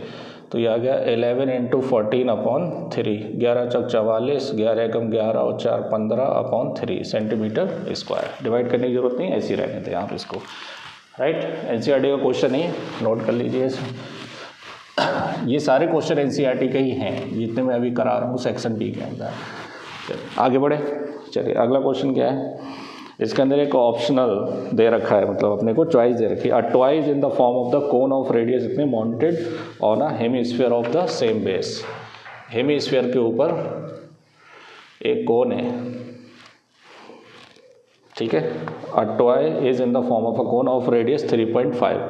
A: तो ये आ गया 11 इंटू 14/3, 11 चौक 44, 11 एकम 11 और 4 15/3 सेंटीमीटर स्क्वायर। डिवाइड करने की जरूरत नहीं, ऐसे ही रहने थे आप इसको, राइट। एनसीईआरटी का क्वेश्चन है, नोट कर लीजिए। ये सारे क्वेश्चन एनसीईआरटी के ही हैं जितने मैं अभी करा रहा हूँ सेक्शन बी के अंदर। चलिए आगे बढ़े। चलिए अगला क्वेश्चन क्या है, इसके अंदर एक ऑप्शनल दे रखा है, मतलब अपने को चॉइस दे रखी है। A toys in the form of the cone of radius इतने mounted on a hemisphere of the same base. Hemisphere के ऊपर एक कोन है, ठीक है। A toy is in the form of a cone of radius 3.5,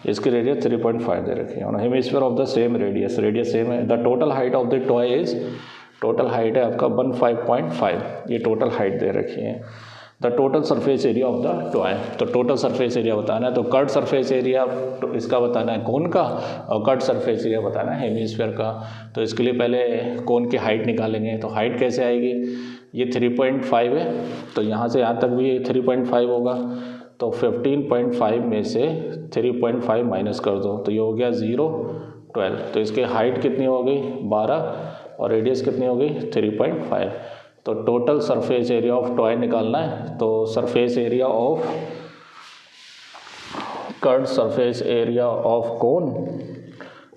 A: इसकी radius 3.5 दे रखी है। On hemisphere of the same radius, radius same है। The total height of the toy is, total height है आपका 15.5, ये टोटल हाइट दे रखी है। The total surface area of the toy, तो टोटल सरफेस एरिया बताना है। तो कट सरफेस एरिया इसका बताना है कोन का, और कट सरफेस एरिया बताना है हेमीस्फीयर का। तो इसके लिए पहले कोन की हाइट निकालेंगे। तो हाइट कैसे आएगी, ये 3.5 है, तो यहाँ से यहाँ तक भी ये 3.5 होगा। तो 15.5 में से 3.5 माइनस कर दो, तो ये हो गया 0 12। तो इसकी हाइट कितनी हो गई 12 और रेडियस कितनी हो गई 3.5। तो total surface area of toy निकालना है। तो surface area of curve surface area of cone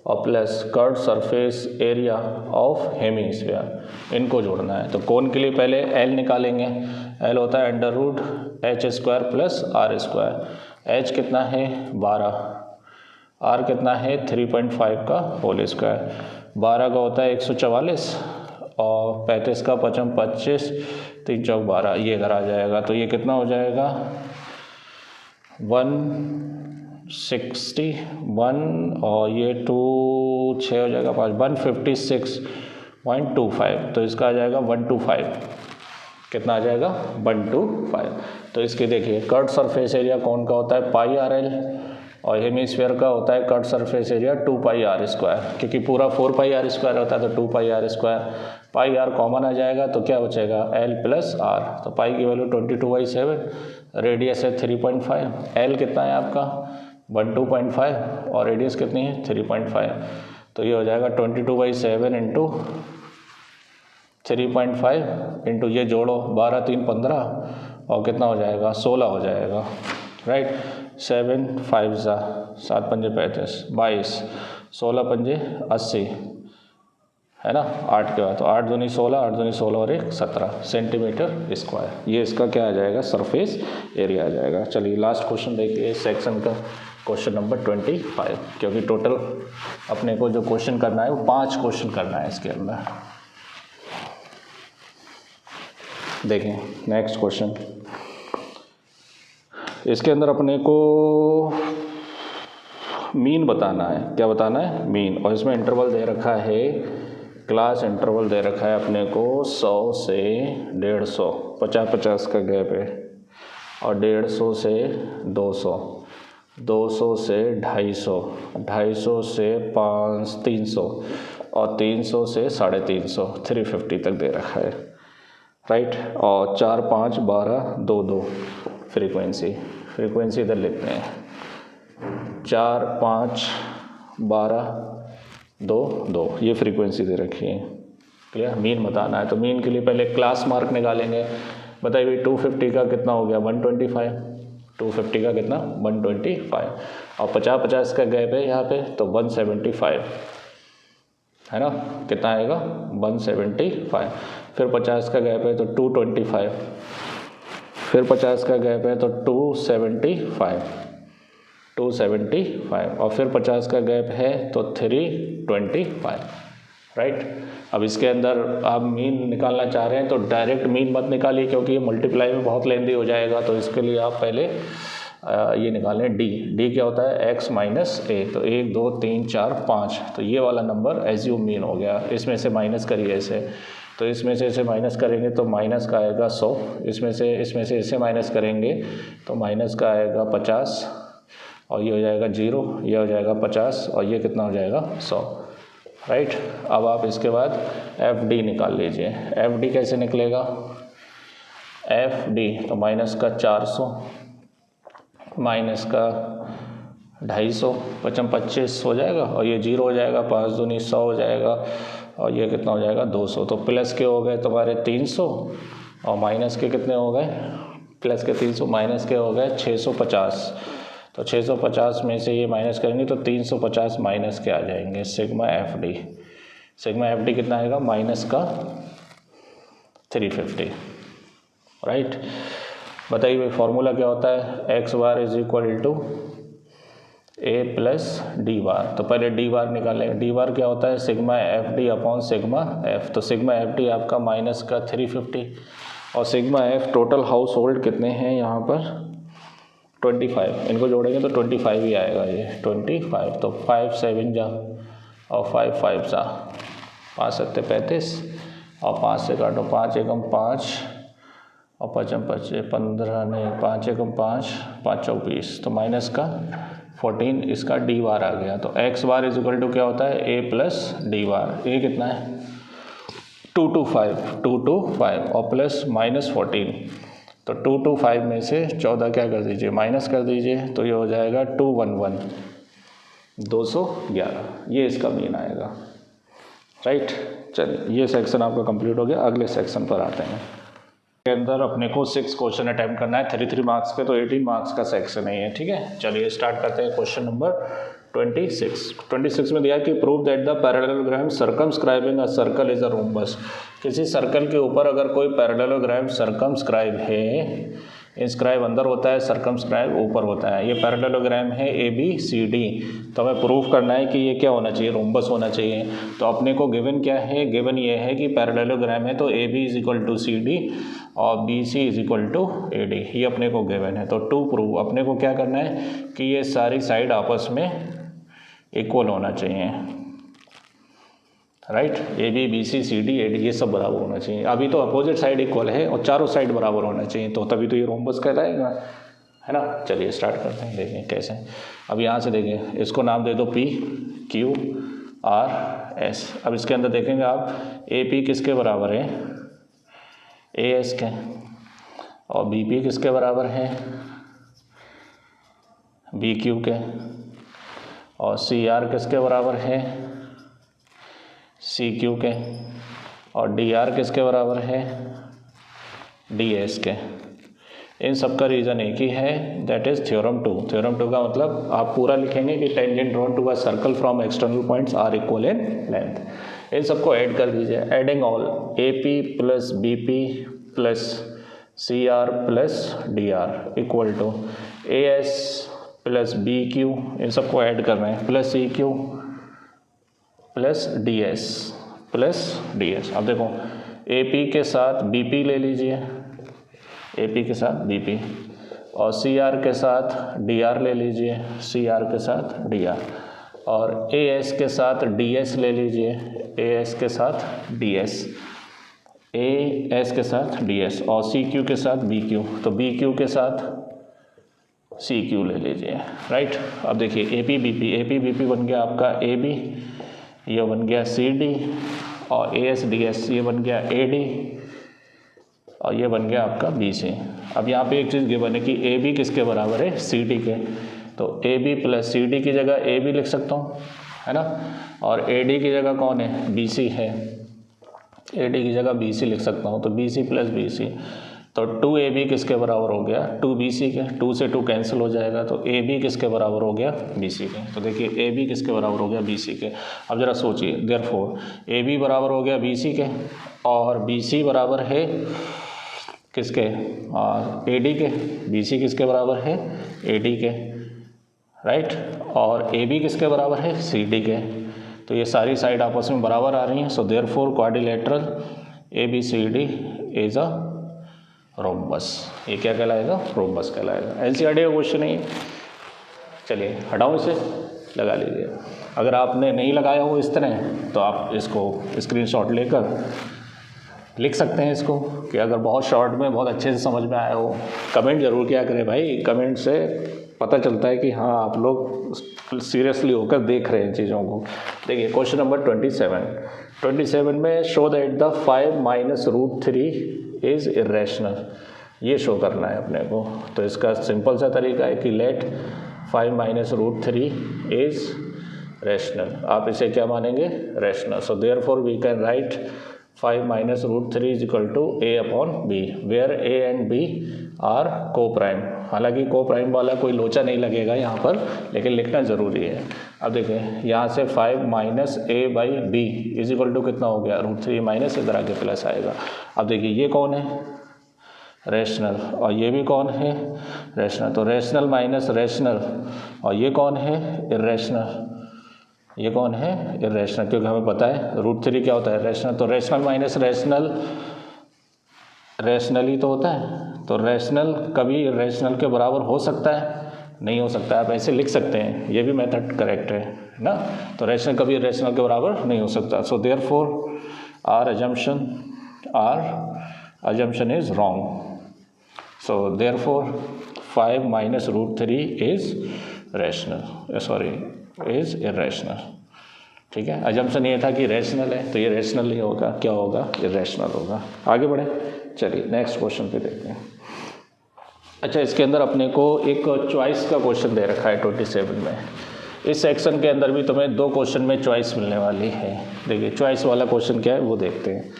A: और plus curve surface area of hemisphere, इनको जोड़ना है। तो कोन के लिए पहले एल निकालेंगे। एल होता है √h² plus are square. H कितना है 12, आर कितना है 3.5 का होल स्क्वायर। 12 का होता है 144 और 35 का 5 25, 3 चौक 12, ये इधर आ जाएगा। तो ये कितना हो जाएगा 161 और ये 2 6 हो जाएगा 5 156.25। तो इसका आ जाएगा 125, कितना आ जाएगा 125। तो इसकी देखिए कट सरफेस एरिया कौन का होता है πRL और हेमीस्फीयर का होता है कट सरफेस एरिया 2πr², क्योंकि पूरा 4πr² होता है तो 2πr²। पाई आर कॉमन आ जाएगा तो क्या बचेगा L प्लस आर। तो पाई की वैल्यू 22/7, रेडियस है 3.5, एल कितना है आपका 12.5 और रेडियस कितनी है 3.5, तो ये हो जाएगा 22/7 इंटू 3.5 इंटू ये जोड़ो 12 3 15 और कितना हो जाएगा 16 हो जाएगा, राइट। 7 5 7 पंजे 35 22 16 पंजे 80 है ना, 8 के बाद तो 8 दूनी 16 8 दूनी 16 और 1 17 सेंटीमीटर स्क्वायर, ये इसका क्या आ जाएगा सरफेस एरिया आ जाएगा। चलिए लास्ट क्वेश्चन देखिए इस सेक्शन का, क्वेश्चन नंबर 25, क्योंकि टोटल अपने को जो क्वेश्चन करना है वो 5 क्वेश्चन करना है इसके अंदर। देखें नेक्स्ट क्वेश्चन, इसके अंदर अपने को मीन बताना है, क्या बताना है मीन, और इसमें इंटरवल दे रखा है, क्लास इंटरवल दे रखा है अपने को 100 से 150, 50-50 का गैप है, और 150 से 200, 200 से 250, 250 से 300 और 300 से 350, 350 तक दे रखा है, राइट। और 4 5 12 2 2 फ्रीक्वेंसी इधर लिखते हैं, 4 5 12 2 2 ये फ्रीक्वेंसी दे रखी है, क्लियर। मीन बताना है तो मीन के लिए पहले क्लास मार्क निकालेंगे, बताइए 250 का कितना हो गया 125, 250 का कितना 125 और 50-50 का गैप है यहाँ पे तो 175 है ना, कितना आएगा 175, फिर 50 का गैप है तो 225, फिर 50 का गैप है तो 275 और फिर 50 का गैप है तो 325, राइट। अब इसके अंदर आप मीन निकालना चाह रहे हैं तो डायरेक्ट मीन मत निकालिए क्योंकि ये मल्टीप्लाई में बहुत लेंदी हो जाएगा, तो इसके लिए आप पहले ये निकालें डी क्या होता है x माइनस ए, तो 1 2 3 4 5, तो ये वाला नंबर एज्यूम मीन हो गया, इसमें से माइनस करिए ऐसे, तो इसमें से इसे माइनस करेंगे तो माइनस का आएगा 100, इसमें से इसे माइनस करेंगे तो माइनस का आएगा 50 और ये हो जाएगा 0, ये हो जाएगा 50 और ये कितना हो जाएगा 100, राइट। अब आप इसके बाद एफ डी निकाल लीजिए, एफ डी कैसे निकलेगा, एफ डी तो माइनस का 400 माइनस का 250, 25 हो जाएगा और ये 0 हो जाएगा, 5 दूनी 100 हो जाएगा और ये कितना हो जाएगा 200, तो प्लस के हो गए तुम्हारे 300 और माइनस के कितने हो गए, प्लस के 300 माइनस के हो गए 650, तो 650 में से ये माइनस करेंगे तो 350 माइनस के आ जाएंगे, सिग्मा एफ डी कितना आएगा माइनस का 350, राइट। बताइए भाई फॉर्मूला क्या होता है, X bar is equal to A plus D bar, तो पहले डी बार निकालें, डी बार क्या होता है sigma F D upon sigma F, तो सिग्मा एफ डी आपका माइनस का 350 और sigma F total house hold कितने हैं यहाँ पर 25, इनको जोड़ेंगे तो 25 ही आएगा, ये 25, तो 5 7 जा और 5 5 जा, 5 7 35 और 5 से काटो 5 एकम 5 और 5 5 15 नहीं 5 एकम 5 5 24, तो माइनस का 14 इसका डी बार आ गया, तो X bar is equal to क्या होता है ए प्लस डी बार, ए कितना है 225 और प्लस माइनस 14, तो 225 में से 14 क्या कर दीजिए माइनस कर दीजिए, तो ये हो जाएगा 211 211, ये इसका मीन आएगा, राइट। चलिए ये सेक्शन आपका कंप्लीट हो गया, अगले सेक्शन पर आते हैं। के अंदर अपने को 6 क्वेश्चन अटैम्प्ट करना है, 3 मार्क्स के, तो 18 मार्क्स का सेक्शन है ये, ठीक है। चलिए स्टार्ट करते हैं क्वेश्चन नंबर 26 में दिया कि prove that the parallelogram circumscribing a circle is a rhombus, किसी सर्कल के ऊपर अगर कोई पैरेललोग्राम सर्कमस्क्राइब है, इंस्क्राइब अंदर होता है सर्कमस्क्राइब ऊपर होता है, ये पैरेललोग्राम है ए बी सी डी, तो हमें प्रूव करना है कि ये क्या होना चाहिए रोम्बस होना चाहिए, तो अपने को गिवन क्या है, गिवन ये है कि पैरेललोग्राम है तो A B is equal to C D और B C is equal to A D, ये अपने को गिवन है। तो टू प्रूव अपने को क्या करना है कि ये सारी साइड आपस में इक्वल होना चाहिए, right, A B B C C D A D ये सब बराबर होना चाहिए। अभी तो अपोजिट साइड इक्वल है और चारों साइड बराबर होना चाहिए, तो तभी तो ये रोम्बस कहलाएगा, है ना। चलिए स्टार्ट करते हैं, देखें कैसे। अब यहाँ से देखें, इसको नाम दे दो पी क्यू आर एस। अब इसके अंदर देखेंगे आप ए पी किसके बराबर है, ए एस के, और बी पी किसके बराबर है, बी क्यू के, और सी आर किसके बराबर है, सी क्यू के, और डी आर किसके बराबर है, डी एस के। इन सब का रीज़न एक ही है, दैट इज थ्योरम 2। थ्योरम 2 का मतलब आप पूरा लिखेंगे कि tangent drawn to a circle from external points are equal in length. इन सबको ऐड कर दीजिए, adding all A P plus B P plus C R plus D R equal to A S plus B Q, इन सबको add कर रहे हैं, plus C Q plus D S plus D S. अब देखो A P के साथ B P ले लीजिए, ए पी के साथ बी पी, और सी आर के साथ डी आर ले लीजिए, सी आर के साथ डी आर, और ए एस के साथ डी एस ले लीजिए, ए एस के साथ डी एस, ए एस के साथ डी एस, और सी क्यू के साथ बी क्यू, तो बी क्यू के साथ सी क्यू ले लीजिए, राइट। अब देखिए ए पी बी पी बन गया आपका ए बी, ये बन गया सी डी, और ए एस डी एस ये बन गया ए डी, और ये बन गया आपका बी सी। अब यहाँ पे एक चीज़ गिवन है कि ए बी किसके बराबर है, सी डी के, तो A B plus C D की जगह ए बी लिख सकता हूँ, है ना, और ए डी की जगह कौन है, बी सी है, ए डी की जगह बी सी लिख सकता हूँ, तो B C plus B C, तो 2ab किसके बराबर हो गया, 2bc के, 2 से 2 कैंसिल हो जाएगा, तो ab किसके बराबर हो गया, bc के। तो देखिए ab किसके बराबर हो गया, bc के। अब ज़रा सोचिए, देयरफॉर ab बराबर हो गया bc के, और bc बराबर है किसके, ad के, bc किसके बराबर है, ad के, राइट, और ab किसके बराबर है, cd के। तो ये सारी साइड आपस में बराबर आ रही हैं, so therefore quadrilateral ABCD is a rhombus. ये क्या कहलाएगा, रोम्बस कहलाएगा। एनसीईआरटी का क्वेश्चन है ये। चलिए हटाओ इसे, लगा लीजिए। अगर आपने नहीं लगाया हो इस तरह तो आप इसको स्क्रीनशॉट लेकर लिख सकते हैं इसको, कि अगर बहुत शॉर्ट में बहुत अच्छे से समझ में आया हो। कमेंट जरूर किया करें भाई, कमेंट से पता चलता है कि हाँ आप लोग सीरियसली होकर देख रहे हैं चीज़ों को। देखिए क्वेश्चन नंबर 27 में show that the 5 - √3 is irrational, ये शो करना है अपने को। तो इसका सिंपल सा तरीका है कि लेट 5 - √3 इज़ रैशनल। आप इसे क्या मानेंगे, rational. So therefore we can write 5 - √3 is equal to A/B, where A and B are co prime. हालांकि को प्राइम वाला कोई लोचा नहीं लगेगा यहाँ पर, लेकिन लिखना ज़रूरी है। अब देखिए यहाँ से 5 - A/B इज इक्वल टू कितना हो गया, √3 माइनस इधर आके प्लस आएगा। अब देखिए ये कौन है, रैशनल, और ये भी कौन है, रैशनल। तो रैशनल माइनस रैशनल, और ये कौन है, इरेशनल। ये कौन है, इरेशनल, क्योंकि हमें पता है √3 क्या होता है, रैशनल। तो रैशनल माइनस रैशनल रैशनल ही तो होता है। तो रैशनल कभी इरेशनल के बराबर हो सकता है, नहीं हो सकता। आप ऐसे लिख सकते हैं, ये भी मेथड करेक्ट है ना। तो रैशनल कभी इरेशनल के बराबर नहीं हो सकता। So therefore our assumption is wrong. So therefore 5 - √3 is irrational. ठीक है, assumption ये था कि रैशनल है, तो ये रैशनल नहीं होगा, क्या होगा, इरेशनल होगा। आगे बढ़े, चलिए नेक्स्ट क्वेश्चन पे देखते हैं। अच्छा, इसके अंदर अपने को एक चॉइस का क्वेश्चन दे रखा है 27 में। इस सेक्शन के अंदर भी तुम्हें 2 क्वेश्चन में चॉइस मिलने वाली है। देखिए चॉइस वाला क्वेश्चन क्या है वो देखते हैं।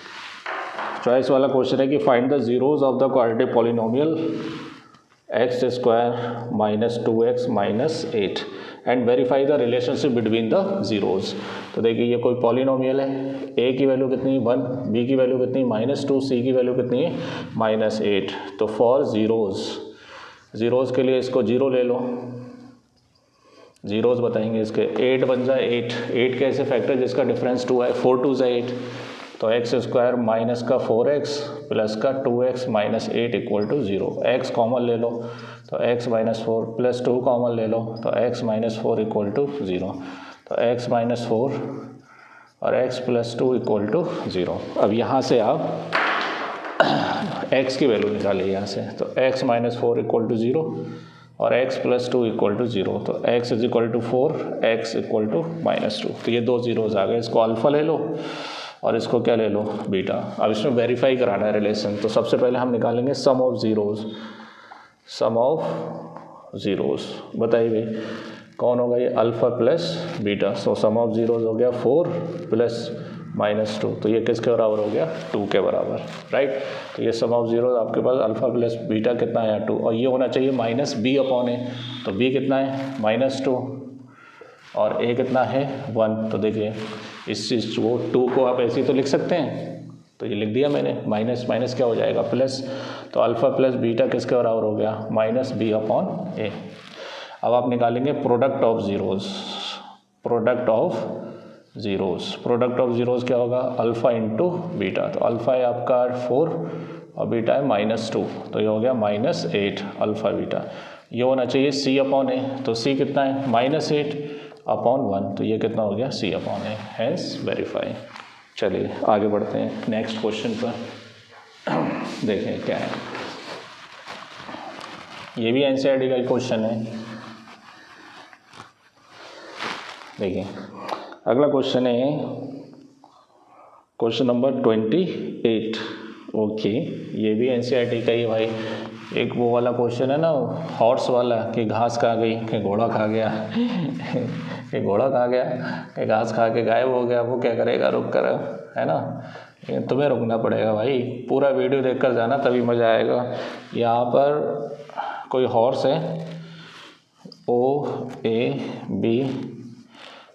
A: चॉइस वाला क्वेश्चन है कि find the zeros of the quadratic polynomial x² - 2x - 8 and verify the relationship between the zeros. तो देखिए ये कोई पॉलिनोमियल है, a की वैल्यू कितनी 1, b की वैल्यू कितनी -2, c की वैल्यू कितनी -8। तो फॉर जीरोज के लिए इसको 0 ले लो, जीरोज बताएंगे इसके। 8 बन जाए 8 कैसे फैक्टर जिसका डिफरेंस 2 है, 4 2 8, तो x² माइनस का 4x प्लस का 2x - 8 equal to 0। x common ले लो, तो x - 4 प्लस 2 कॉमन ले लो, तो x - 4 इक्वल टू 0। तो x - 4 और x + 2 इक्वल टू 0। अब यहाँ से आप x की वैल्यू निकालिए यहाँ से, तो x - 4 इक्वल टू 0 और x + 2 इक्वल टू 0। तो x is equal to 4, x equal to -2। तो ये 2 जीरोज आ गए, इसको अल्फ़ा ले लो और इसको क्या ले लो बीटा। अब इसमें वेरीफाई कराना है रिलेशन, तो सबसे पहले हम निकालेंगे sum of zeros. Sum of zeros बताइए भाई कौन होगा ये, alpha plus beta. So sum of zeros हो गया 4 प्लस -2, तो ये किसके बराबर हो गया 2 के बराबर, राइट। तो ये सम ऑफ ज़ीरोज़ आपके पास अल्फ़ा प्लस बीटा कितना है 2, और ये होना चाहिए -b/a, तो b कितना है -2 और a कितना है 1। तो देखिए इस चीज़ वो 2 को आप ऐसे ही तो लिख सकते हैं, तो ये लिख दिया मैंने, माइनस माइनस क्या हो जाएगा प्लस, तो अल्फ़ा प्लस बीटा किसके बराबर हो गया -b/a। अब आप निकालेंगे product of zeros. Product of zeros, product of zeros क्या होगा अल्फ़ा इंटू बीटा, तो अल्फ़ा है आपका 4 और बीटा है -2, तो ये हो गया -8 अल्फ़ा बीटा। ये होना चाहिए c/a, तो c कितना है -8/1, तो ये कितना हो गया c/a, हैंस वेरीफाई। चलिए आगे बढ़ते हैं नेक्स्ट क्वेश्चन पर। देखें क्या है, ये भी एनसीईआरटी का क्वेश्चन है। देखिए अगला क्वेश्चन है क्वेश्चन नंबर 28। ओके, ये भी एनसीईआरटी का ही भाई। एक वो वाला क्वेश्चन है ना हॉर्स वाला, कि घास खा गई कि घोड़ा खा गया कि घोड़ा खा गया कि घास खा के गायब हो गया, वो क्या करेगा रुक कर, है ना। लेकिन तुम्हें रुकना पड़ेगा भाई, पूरा वीडियो देखकर जाना तभी मज़ा आएगा। यहाँ पर कोई हॉर्स है OAB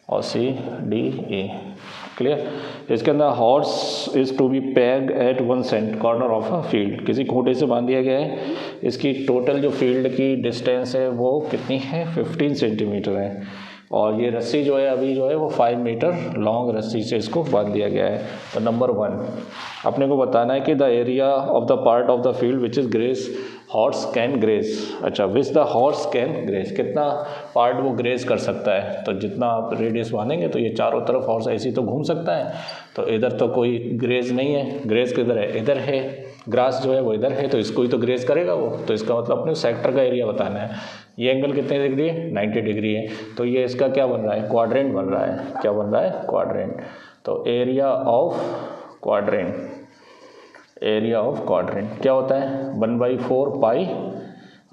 A: और CDE, क्लियर। इसके अंदर horse is to be pegged at 1 corner of a field, किसी खूंटे से बांध दिया गया है। इसकी टोटल जो फील्ड की डिस्टेंस है वो कितनी है 15 सेंटीमीटर है, और ये रस्सी जो है अभी जो है वो 5 मीटर लॉन्ग रस्सी से इसको बांध दिया गया है। तो नंबर 1 अपने को बताना है कि the area of the part of the field which is graze horse can graze. अच्छा, which the horse can graze, कितना पार्ट वो ग्रेस कर सकता है। तो जितना आप रेडियस बांधेंगे तो ये चारों तरफ हॉर्स ऐसी तो घूम सकता है, तो इधर तो कोई ग्रेस नहीं है, ग्रेस किधर है इधर है, ग्रास जो है वो इधर है, तो इसको ही तो ग्रेस करेगा वो। तो इसका मतलब अपने सेक्टर का एरिया बताना है। ये एंगल कितने डिग्री है 90 डिग्री है, तो ये इसका क्या बन रहा है क्वाड्रेंट बन रहा है। क्या बन रहा है क्वाड्रेंट। तो area of quadrant, area of quadrant क्या होता है 1/4 पाई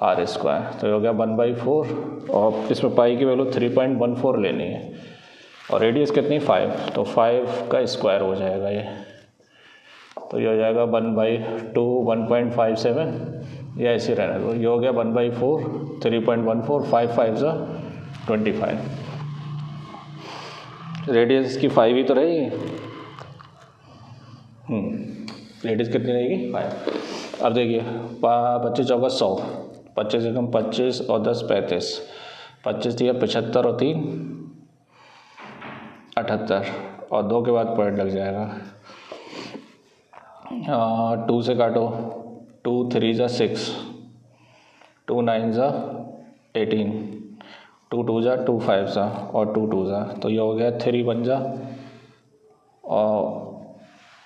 A: r²। तो ये हो गया 1/4, और इसमें पाई की वैल्यू 3.14 लेनी है, और रेडियस कितनी 5, तो 5 का स्क्वायर हो जाएगा ये। तो ये हो जाएगा 1/2 1.57, या ऐसे रहना। तो ये हो गया 1/4 3.14, 5 5 25। रेडियस इसकी 5 ही तो रहेगी। रेडियस कितनी रहेगी 5। अब देखिए 25 चौका 100, 25 से कम 25 और 10 35, 25 दिया 75 और 3 78, और 2 के बाद पॉइंट लग जाएगा। 2 से काटो, 2 3 6, 2 9 18, 2 2 2 5 और 2 2 तो ये हो गया 3 1 और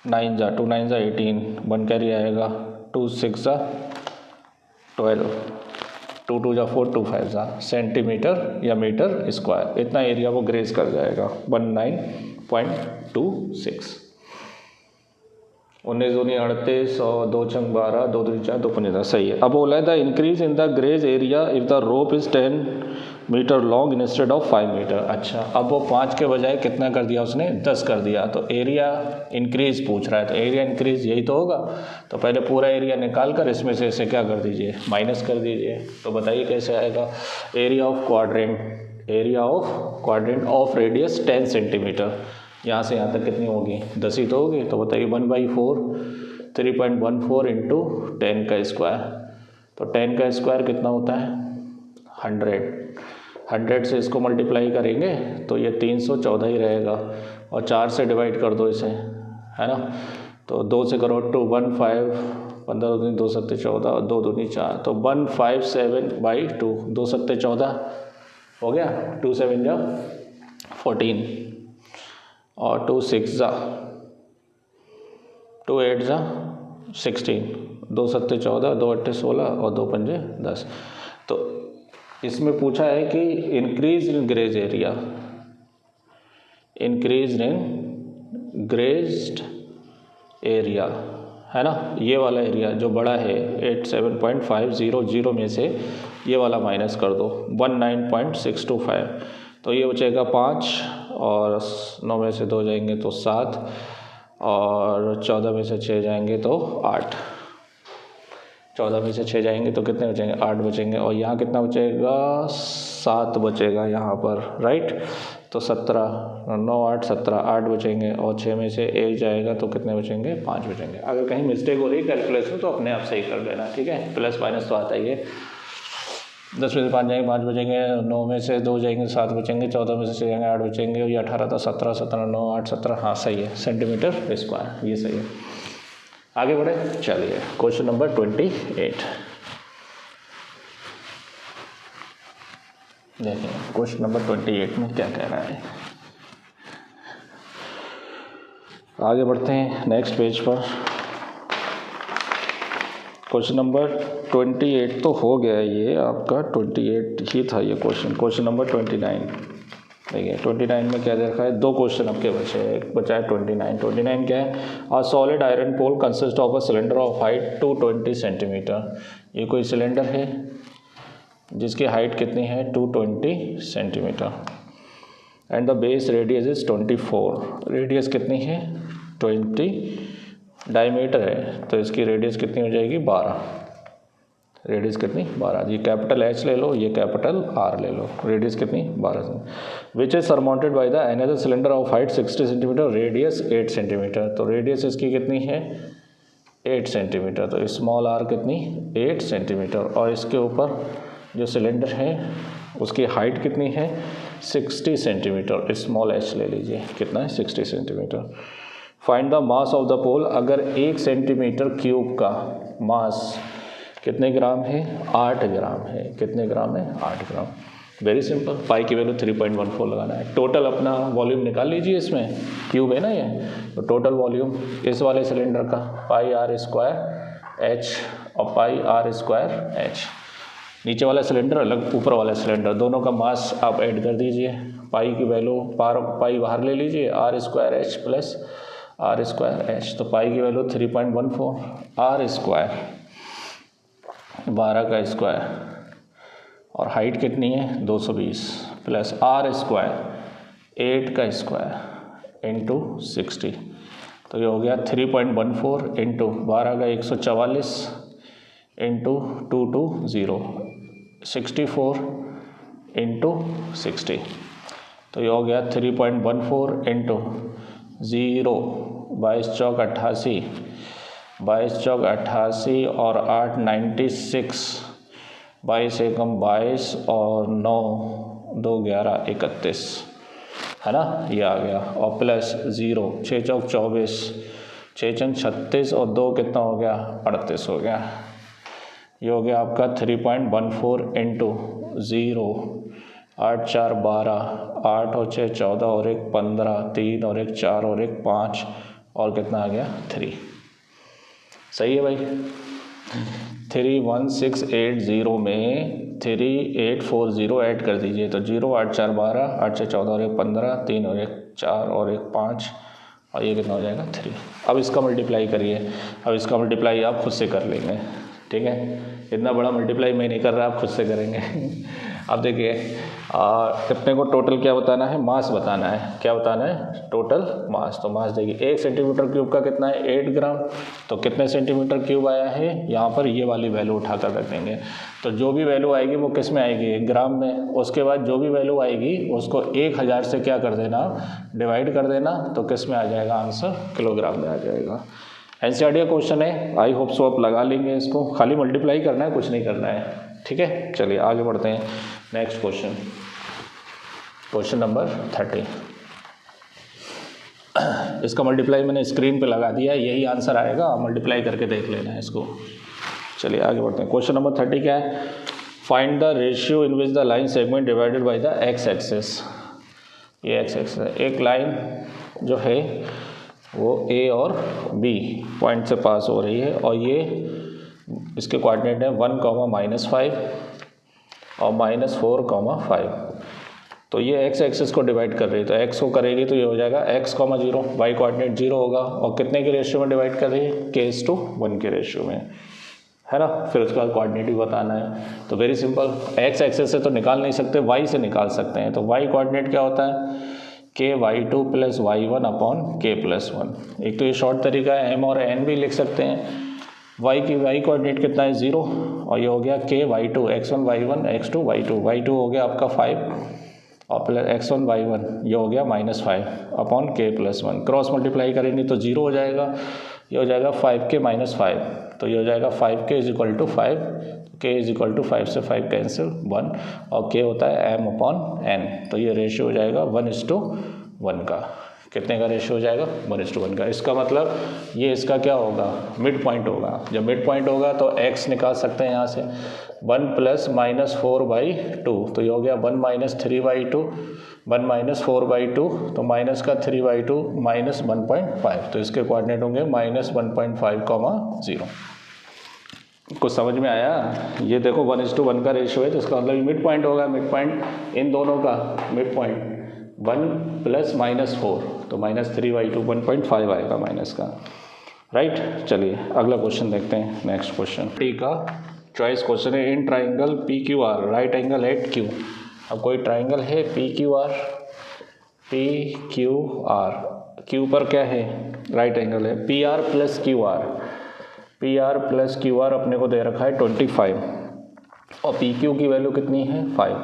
A: 9 2 9 18, 1 कैरी आएगा, 2 6 12, 2 2 4 2 5 सेंटीमीटर या मीटर स्क्वायर। इतना एरिया वो ग्रेस कर जाएगा 19.26। 19 दूनी 38 और 2 छंग 12, 2 दूनी 4, 2 15, सही है। अब बोला है the increase in the graze area if the rope is 10 metre long instead of 5 metre. अच्छा, अब वो 5 के बजाय कितना कर दिया उसने 10 कर दिया, तो एरिया इंक्रीज पूछ रहा है, तो एरिया इंक्रीज यही तो होगा। तो पहले पूरा एरिया निकाल कर इसमें से इसे क्या कर दीजिए माइनस कर दीजिए। तो बताइए कैसे आएगा। Area of quadrant, area of quadrant of radius 10 centimetre, यहाँ से यहाँ तक कितनी होगी 10 ही तो होगी। तो बताइए 1/4 3.14 इंटू 10 का स्क्वायर, तो 10 का स्क्वायर कितना होता है 100 से इसको मल्टीप्लाई करेंगे तो ये 314 ही रहेगा, और 4 से डिवाइड कर दो इसे, है ना। तो 2 से करो 2 1 5 15 दूनी 2 7 14 और 2 दूनी 4, तो 157/2, 2 7 14 हो गया, 2 7 14 और 2 6 2 8 16, 2 7 14, 2 8 16 और 2 5 10। तो इसमें पूछा है कि increase in graze area, increase in grazed area, है ना, ये वाला एरिया जो बड़ा है 87.500 में से ये वाला माइनस कर दो 19.625, तो ये बचेगा 5 और 9 में से 2 जाएंगे तो 7 और 14 में से 6 जाएंगे तो 8, 14 में से 6 जाएंगे तो कितने बचेंगे, 8 बचेंगे और यहाँ कितना बचेगा, 7 बचेगा यहाँ पर, राइट। तो 17, 9 8 17, 8 बचेंगे और 6 में से 1 जाएगा तो कितने बचेंगे, 5 बचेंगे। अगर कहीं मिस्टेक हो रही है कैलकुलेशन तो अपने आप सही कर लेना, ठीक है, प्लस माइनस तो आता ही है। 10 में से 5 जाएंगे 5 बचेंगे, 9 में से 2 जाएंगे 7 बचेंगे, 14 में से 6 जाएंगे 8 बचेंगे, ये 18 था 17, 17 9 8 17, हाँ सही है, सेंटीमीटर स्क्वायर, ये सही है। आगे बढ़े, चलिए क्वेश्चन नंबर 28 देखिए। क्वेश्चन नंबर 28 में क्या कह रहा है, आगे बढ़ते हैं नेक्स्ट पेज पर। क्वेश्चन नंबर 28 तो हो गया, ये आपका 28 ही था ये क्वेश्चन। क्वेश्चन नंबर 29 देखिए, 29 में क्या दे रखा है, 2 क्वेश्चन आपके बचे हैं, एक बचा है 29 क्या है, a solid iron pole consist of a cylinder of height 220 centimetre. ये कोई सिलेंडर है जिसकी हाइट कितनी है, 220 centimetre, and the base radius is 24, radius कितनी है 20, डायमीटर है तो इसकी रेडियस कितनी हो जाएगी 12, रेडियस कितनी 12, ये कैपिटल H ले लो, ये कैपिटल R ले लो, रेडियस कितनी 12, which is surmounted by the another cylinder of height 60 centimetre, radius 8 centimetre, तो रेडियस इसकी कितनी है 8 सेंटीमीटर, तो स्मॉल r कितनी 8 सेंटीमीटर, और इसके ऊपर जो सिलेंडर है उसकी हाइट कितनी है 60 सेंटीमीटर, स्मॉल h ले लीजिए, कितना है 60 centimetre. Find the mass of the pole, अगर 1 सेंटीमीटर क्यूब का मास कितने ग्राम है, 8 ग्राम है, कितने ग्राम है 8 ग्राम। वेरी सिंपल, पाई की वैल्यू 3.14 लगाना है। टोटल अपना वॉल्यूम निकाल लीजिए, इसमें क्यूब है ना ये, तो टोटल वॉल्यूम इस वाले सिलेंडर का पाई r स्क्वायर h और पाई r स्क्वायर h, नीचे वाला सिलेंडर अलग, ऊपर वाला सिलेंडर, दोनों का मास आप ऐड कर दीजिए, पाई की वैल्यू पाई बाहर ले लीजिए, r square h plus r square h, तो पाई की वैल्यू 3.14, r स्क्वायर 12 का स्क्वायर और हाइट कितनी है 220 प्लस r स्क्वायर 8 का स्क्वायर इंटू 60, तो ये हो गया 3.14 इंटू 12 का 144 इंटू 220 64 इंटू 60, तो ये हो गया 3.14 इंटू 0, 22 चौक 88, 22 चौक 88 और 8 96, 22 एकम 22 और 9 2 11 31, है ना, ये आ गया, और प्लस 0, 6 चौक 24, 6 चंग 36 और 2 कितना हो गया 38 हो गया। ये हो गया आपका 3.14 इंटू 0, 8 4 12, 8 और 6 14 और 1 15, 3 और 1 4 और 1 5 और कितना आ गया 3, सही है भाई। 31680 में 3840 ऐड कर दीजिए, तो 0 8 4 12, 8 6 14 और 1 15, 3 और 1 4 और 1 5 और ये कितना हो जाएगा 3। अब इसका मल्टीप्लाई करिए, अब इसका मल्टीप्लाई आप खुद से कर लेंगे, ठीक है, इतना बड़ा मल्टीप्लाई मैं नहीं कर रहा, आप खुद से करेंगे। अब देखिए अपने को टोटल क्या बताना है, मास बताना है, क्या बताना है टोटल मास, तो मास देखिए 1 सेंटीमीटर क्यूब का कितना है 8 ग्राम, तो कितने सेंटीमीटर क्यूब आया है, यहाँ पर ये वाली वैल्यू उठाकर रख देंगे, तो जो भी वैल्यू आएगी वो किस में आएगी ग्राम में, उसके बाद जो भी वैल्यू आएगी उसको 1000 से क्या कर देना डिवाइड कर देना, तो किस में आ जाएगा आंसर किलोग्राम में आ जाएगा। एनसीईआरटी का क्वेश्चन है, आई होप सो आप लगा लेंगे इसको, खाली मल्टीप्लाई करना है, कुछ नहीं करना है, ठीक है। चलिए आगे बढ़ते हैं नेक्स्ट क्वेश्चन, क्वेश्चन नंबर 30। इसका मल्टीप्लाई मैंने स्क्रीन पे लगा दिया है, यही आंसर आएगा, मल्टीप्लाई करके देख लेना है इसको। चलिए आगे बढ़ते हैं, क्वेश्चन नंबर 30 क्या है, find the ratio in which the line segment divided by the x axis. ये एक्स एक्सिस है, एक लाइन जो है वो ए और बी पॉइंट से पास हो रही है, और ये इसके कोऑर्डिनेट है 1, -5 और -4, 5, तो ये एक्स एक्सिस को डिवाइड कर रही है, तो एक्स को करेगी तो ये हो जाएगा x, 0, वाई कोऑर्डिनेट 0 होगा, और कितने के रेशियो में डिवाइड कर रही है, k:1 के रेशियो में, है ना। फिर उसके बाद कोऑर्डिनेट भी बताना है, तो वेरी सिंपल, एक्स एक्सिस से तो निकाल नहीं सकते, वाई से निकाल सकते हैं। तो वाई कोऑर्डिनेट क्या होता है, k(y2 + y1 / k+1)। एक तो ये शॉर्ट तरीका है, m और n भी लिख सकते हैं। y की वाई कोऑर्डिनेट कितना है 0, और ये हो गया k(y2) x1 y1 x2 y2, y2 हो गया आपका 5 और प्लस x1 y1 ये हो गया -5 / k+1। क्रॉस मल्टीप्लाई करेंगे तो 0 हो जाएगा, ये हो जाएगा 5k - 5, तो ये हो जाएगा 5k = 5, k = 5 से 5 कैंसिल 1, और k होता है m/n, तो ये रेशियो हो जाएगा 1:1 का। कितने का रेशियो हो जाएगा, 1:1 का। इसका मतलब ये इसका क्या होगा, मिड पॉइंट होगा। जब मिड पॉइंट होगा तो x निकाल सकते हैं यहाँ से, 1 + -4/2, तो ये हो गया 1 - 3/2, 1 - 4/2, तो माइनस का 3/2 -1.5, तो इसके कोऑर्डिनेट होंगे -1.5, 0। कुछ समझ में आया। ये देखो 1:1 का रेशियो है, तो इसका मतलब मिड पॉइंट होगा। मिड पॉइंट इन दोनों का मिड पॉइंट 1 + -4, तो -3/2 1.5 आएगा माइनस का, राइट। चलिए अगला क्वेश्चन देखते हैं, नेक्स्ट क्वेश्चन ठीक का चॉइस क्वेश्चन है। In triangle PQR right angle at Q। अब कोई ट्राइंगल है PQR Q पर क्या है, राइट एंगल है। PR + QR अपने को दे रखा है 25, और PQ की वैल्यू कितनी है 5,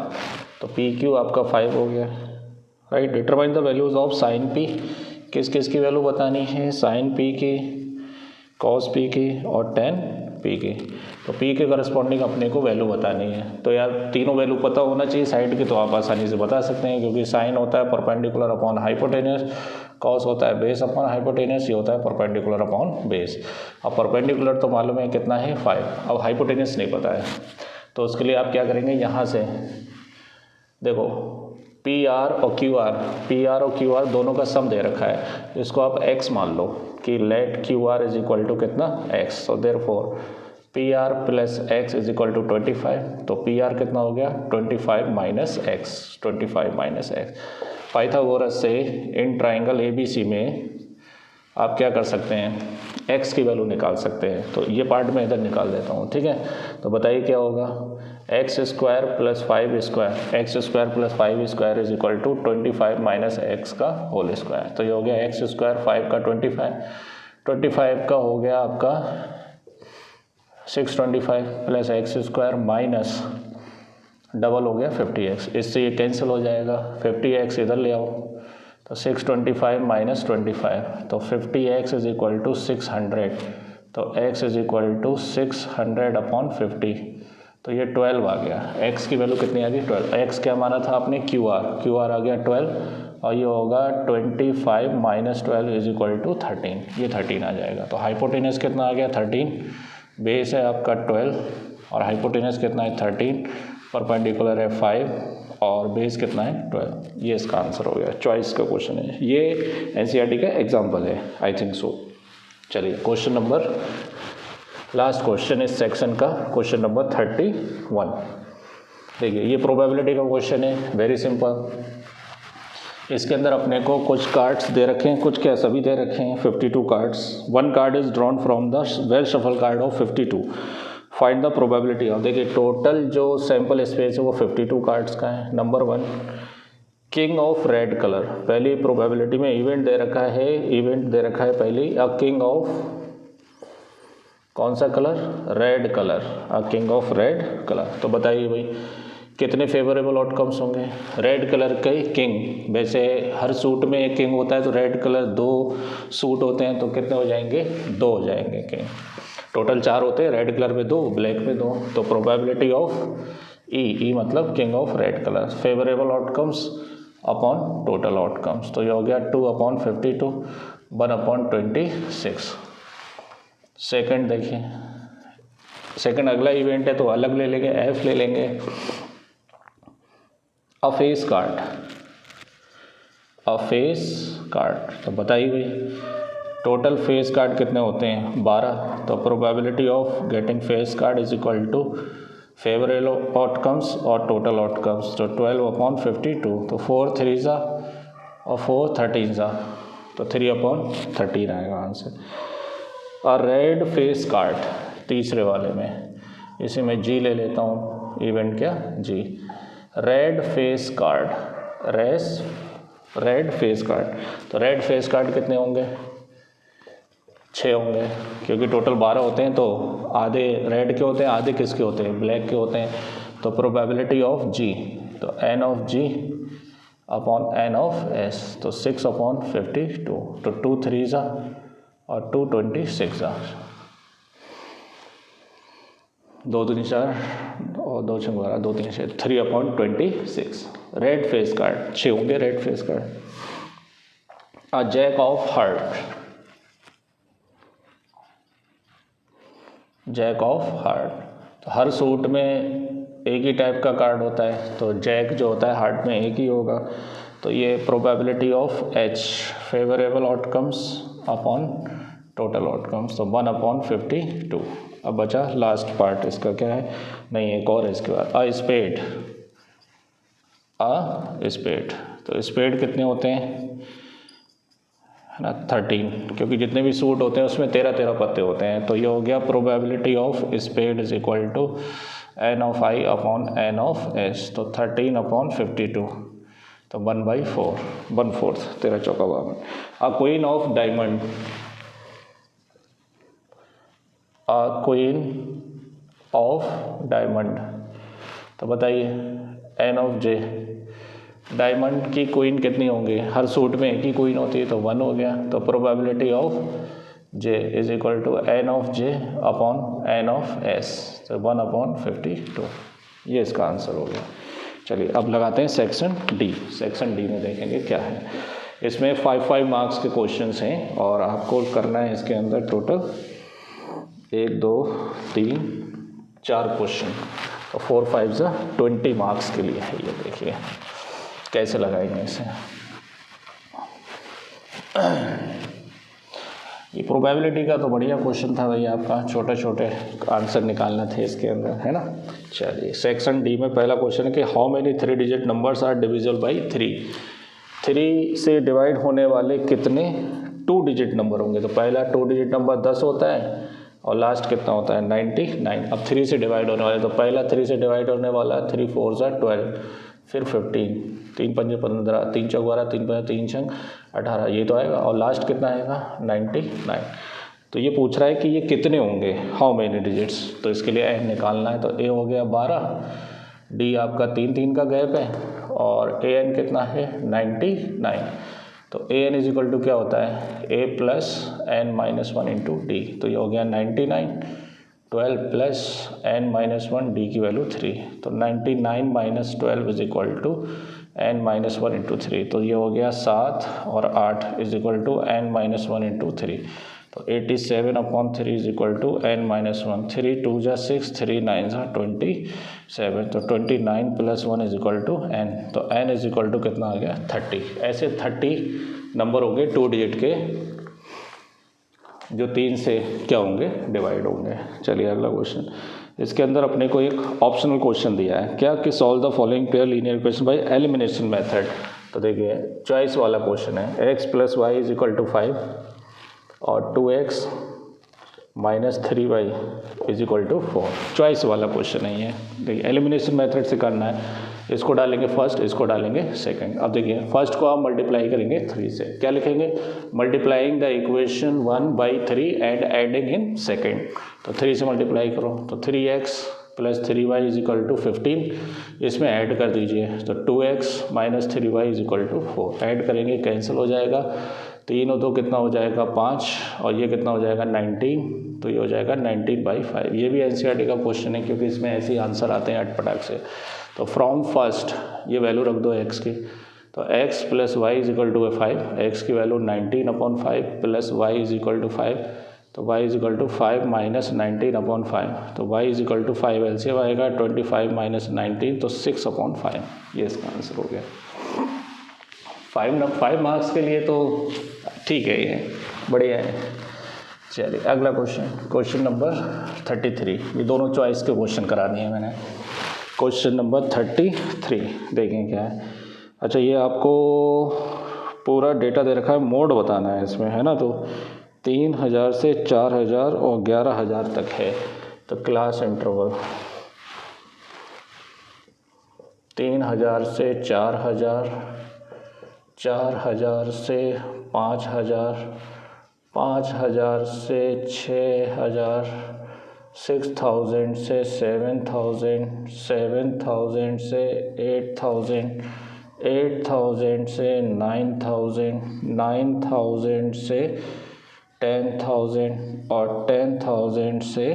A: तो PQ आपका 5 हो गया, right. Determine the values of sine P, किस किस की वैल्यू बतानी है, साइन P की, कॉस P की और टेन P की। तो P के करस्पॉन्डिंग अपने को वैल्यू बतानी है, तो यार तीनों वैल्यू पता होना चाहिए साइड की, तो आप आसानी से बता सकते हैं, क्योंकि साइन होता है परपेंडिकुलर अपॉन हाइपोटेनस, कॉस होता है बेस अपॉन हाइपोटेनस, ये होता है परपेंडिकुलर अपॉन बेस। अब परपेंडिकुलर तो मालूम है कितना है 5, अब हाइपोटेनस नहीं पता है, तो उसके लिए आप क्या करेंगे, यहाँ से देखो PR और QR दोनों का सम दे रखा है, इसको आप x मान लो कि लेट QR = कितना x, so therefore PR + x = 25, तो PR कितना हो गया 25 - x। पाइथागोरस से इन ट्राइंगल ABC में आप क्या कर सकते हैं, x की वैल्यू निकाल सकते हैं, तो ये पार्ट मैं इधर निकाल देता हूँ, ठीक है। तो बताइए क्या होगा, x² + 5² = 25 - x का होल स्क्वायर, तो ये हो गया x², 5 का 25 का हो गया आपका 625 + x² माइनस डबल हो गया 50x, इससे ये कैंसिल हो जाएगा, 50x इधर ले आओ, तो 625 - 25, तो 50x = 600, तो x = 600/50, तो ये 12 आ गया। x की वैल्यू कितनी आ गई 12, x क्या माना था आपने QR आ गया 12, और ये होगा 25 - 12 = 13, ये 13 आ जाएगा। तो हाइपोटेनस कितना आ गया 13, बेस है आपका 12 और हाइपोटेनस कितना है 13, परपेंडिकुलर है 5 और बेस कितना है 12, ये इसका आंसर हो गया। चॉइस का क्वेश्चन है, ये NCERT का एग्जाम्पल है, आई थिंक सो। चलिए क्वेश्चन नंबर, लास्ट क्वेश्चन इस सेक्शन का, क्वेश्चन नंबर 31। देखिए ये प्रोबेबिलिटी का क्वेश्चन है, वेरी सिंपल। इसके अंदर अपने को कुछ कार्ड्स दे रखे हैं, कुछ क्या सभी दे रखे हैं, 52 cards. 1 card is drawn from the well shuffle card of 52, find the probability of. देखिए टोटल जो सैम्पल स्पेस है वो 52 कार्ड्स का है। Number 1 king of red colour, पहली प्रोबेबिलिटी में इवेंट दे रखा है पहली, अ किंग ऑफ कौन सा colour, red colour, a king of red colour. तो बताइए भाई कितने फेवरेबल आउटकम्स होंगे, रेड कलर के किंग, वैसे हर सूट में एक किंग होता है, तो रेड कलर 2 सूट होते हैं, तो कितने हो जाएंगे 2 हो जाएंगे किंग, टोटल 4 होते हैं, रेड कलर में 2, ब्लैक में 2, तो प्रोबेबिलिटी ऑफ ई मतलब king of red colour, favourable outcomes upon total outcomes, तो ये हो गया 2/52, 1/26। सेकंड देखिए, सेकंड अगला इवेंट है तो अलग ले लेंगे, एफ ले लेंगे। अ फेस कार्ड, तो बताइए भाई टोटल फेस कार्ड कितने होते हैं 12, तो probability of getting face card is equal to favourable outcomes और टोटल आउटकम्स, तो 12/52, तो 4 3 ज़ा और 4 13 ज़ा, तो 3/13 आएगा आंसर। और रेड फेस कार्ड तीसरे वाले में, इसे मैं जी ले लेता हूँ, इवेंट क्या जी, red face card, red face card. तो रेड फेस कार्ड कितने होंगे, 6 होंगे, क्योंकि टोटल 12 होते हैं, तो आधे रेड के होते हैं, आधे किसके होते हैं, ब्लैक के होते हैं। तो प्रोबेबिलिटी ऑफ जी, तो N of G upon N of S, तो 6/52, तो 2 3 ज़ा और 2 26 ज़ा, 2 3 4 और 2 6 12, 2 3 6, 3/26 रेड फेस कार्ड, 6 होंगे red face card. A jack of heart, jack of heart, तो हर सूट में एक ही टाइप का कार्ड होता है, तो जैक जो होता है हार्ट में एक ही होगा। तो ये probability of H, favourable outcomes upon total outcomes, तो 1/52। अब बचा लास्ट पार्ट, इसका क्या है, नहीं एक और है इसके बाद, अ स्पेड, अ स्पेड, तो स्पेड कितने होते हैं, है ना 13, क्योंकि जितने भी सूट होते हैं उसमें 13 पत्ते होते हैं। तो ये हो गया probability of spade is equal to N of I upon N of S, तो 13/52, तो 1/4, 1/4, 13 चौका 52। A queen of diamond, a queen of diamond, तो बताइए एन ऑफ जे, डायमंड की क्वीन कितनी होंगी, हर सूट में एक ही क्वीन होती है, तो 1 हो गया। तो probability of J is equal to N of J upon N of S, तो 1/52, ये इसका आंसर हो गया। चलिए अब लगाते हैं सेक्शन डी। सेक्शन डी में देखेंगे क्या है, इसमें 5 मार्क्स के क्वेश्चंस हैं और आपको करना है इसके अंदर टोटल 1 2 3 4 क्वेश्चन, तो 4 5 ज़ा 20 मार्क्स के लिए है। ये देखिए कैसे लगाएंगे इसे। ये प्रोबेबिलिटी का तो बढ़िया क्वेश्चन था भाई, आपका छोटे छोटे आंसर निकालने थे इसके अंदर, है ना। चलिए सेक्शन डी में पहला क्वेश्चन है कि how many 3 digit numbers are divisible by 3, 3 से डिवाइड होने वाले कितने 2 डिजिट नंबर होंगे। तो पहला 2 डिजिट नंबर 10 होता है और लास्ट कितना होता है 99। अब 3 से डिवाइड होने वाले, तो पहला 3 से डिवाइड होने वाला 3 4 ज़ा 12, फिर 15, 3 5 15, 3 चौक 12, 3 5 3 छंग 18, ये तो आएगा, और लास्ट कितना आएगा 99। तो ये पूछ रहा है कि ये कितने होंगे, हाउ मेनी डिजिट्स, तो इसके लिए एन निकालना है। तो ए हो गया 12, डी आपका 3 3 का गैप है, और ए एन कितना है 99। तो A N is equal to क्या होता है A plus N minus 1 into D, तो ये हो गया 99, 12 प्लस एन माइनस 1, डी की वैल्यू 3, तो 99 minus 12 is equal to N minus 1 into 3, तो ये हो गया 7 और 8 is equal to N minus 1 into 3, तो 87/3 is equal to N minus 1, 3 2 ज़ा 6, 3 9 ज़ा 27, तो 29 plus 1 is equal to N, तो एन इज इक्वल टू कितना आ गया 30। ऐसे 30 नंबर होंगे 2 डिजिट के जो 3 से क्या होंगे डिवाइड होंगे। चलिए अगला क्वेश्चन, इसके अंदर अपने को एक ऑप्शनल क्वेश्चन दिया है क्या कि solve the following pair linear equation by elimination method. तो देखिए चॉइस वाला क्वेश्चन है, x plus Y is equal to 5 और 2x minus 3y is equal to 4, choice वाला क्वेश्चन है ये। देखिए एलिमिनेशन मेथड से करना है, इसको डालेंगे फर्स्ट, इसको डालेंगे सेकंड। अब देखिए फर्स्ट को आप मल्टीप्लाई करेंगे 3 से, क्या लिखेंगे multiplying the equation 1/3 and adding in second, तो 3 से मल्टीप्लाई करो, तो 3x plus 3y is equal to 15, इसमें ऐड कर दीजिए, तो 2x minus 3y is equal to 4, add करेंगे कैंसिल हो जाएगा, 3 और 2 कितना हो जाएगा 5, और ये कितना हो जाएगा 19, तो ये हो जाएगा 19/5। ये भी एनसीईआरटी का क्वेश्चन है क्योंकि इसमें ऐसे ही आंसर आते हैं अटपटाक से। तो फ्रॉम फर्स्ट ये वैल्यू रख दो x की, तो x plus Y is equal to 5, x की value 19/5 plus y is equal to 5, तो y is equal to 5 minus 19/5, तो y is equal to 5 LCM आएगा 25 माइनस 19, तो 6/5, ये इसका आंसर हो गया। 5 मार्क्स के लिए तो ठीक है, ये बढ़िया है। चलिए अगला क्वेश्चन नंबर 33। ये दोनों चॉइस के क्वेश्चन करा दिए मैंने। क्वेश्चन नंबर 33 देखें क्या है। अच्छा, ये आपको पूरा डेटा दे रखा है, मोड बताना है इसमें, है ना। तो 3000 से 4000 और 11000 तक है। तो क्लास इंटरवल 3000 से 4000, 4000 से 5000, 5000 से 6000, 6000 से 7000, 7000 से 8000, 8000 से 9000, 9000 से 10000 और 10000 से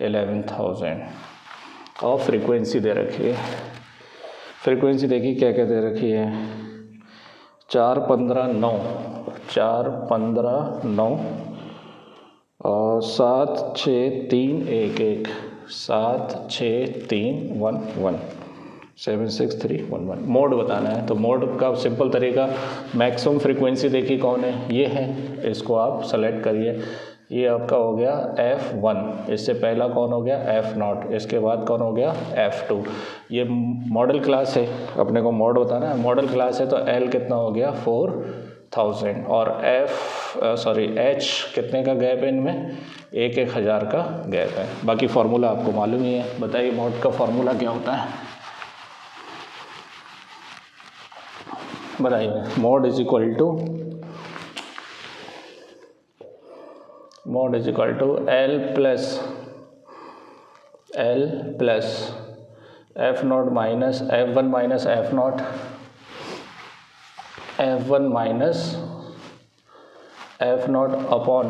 A: 11000। और फ्रीक्वेंसी दे रखी है। फ्रीक्वेंसी देखिए क्या क्या दे रखी है। 4, 15, 9, 4, 15, 9 और 7, 6, 3, 1, 1, 7, 6, 3, 1, 1, 7, 6, 3, 1, 1। मोड बताना है। तो मोड का सिंपल तरीका, मैक्सिमम फ्रीक्वेंसी देखिए कौन है, ये है, इसको आप सेलेक्ट करिए। ये आपका हो गया F1, इससे पहला कौन हो गया F0, इसके बाद कौन हो गया F2। ये मॉडल क्लास है, अपने को मोड बताना है। मॉडल क्लास है तो L कितना हो गया 4000 और H कितने का गैप है इनमें, 1000 का गैप है। बाकी फार्मूला आपको मालूम ही है। बताइए मोड का फार्मूला क्या होता है, बताइए। Mode is equal to L plus F0 minus F1 minus F0, F1 minus F0 upon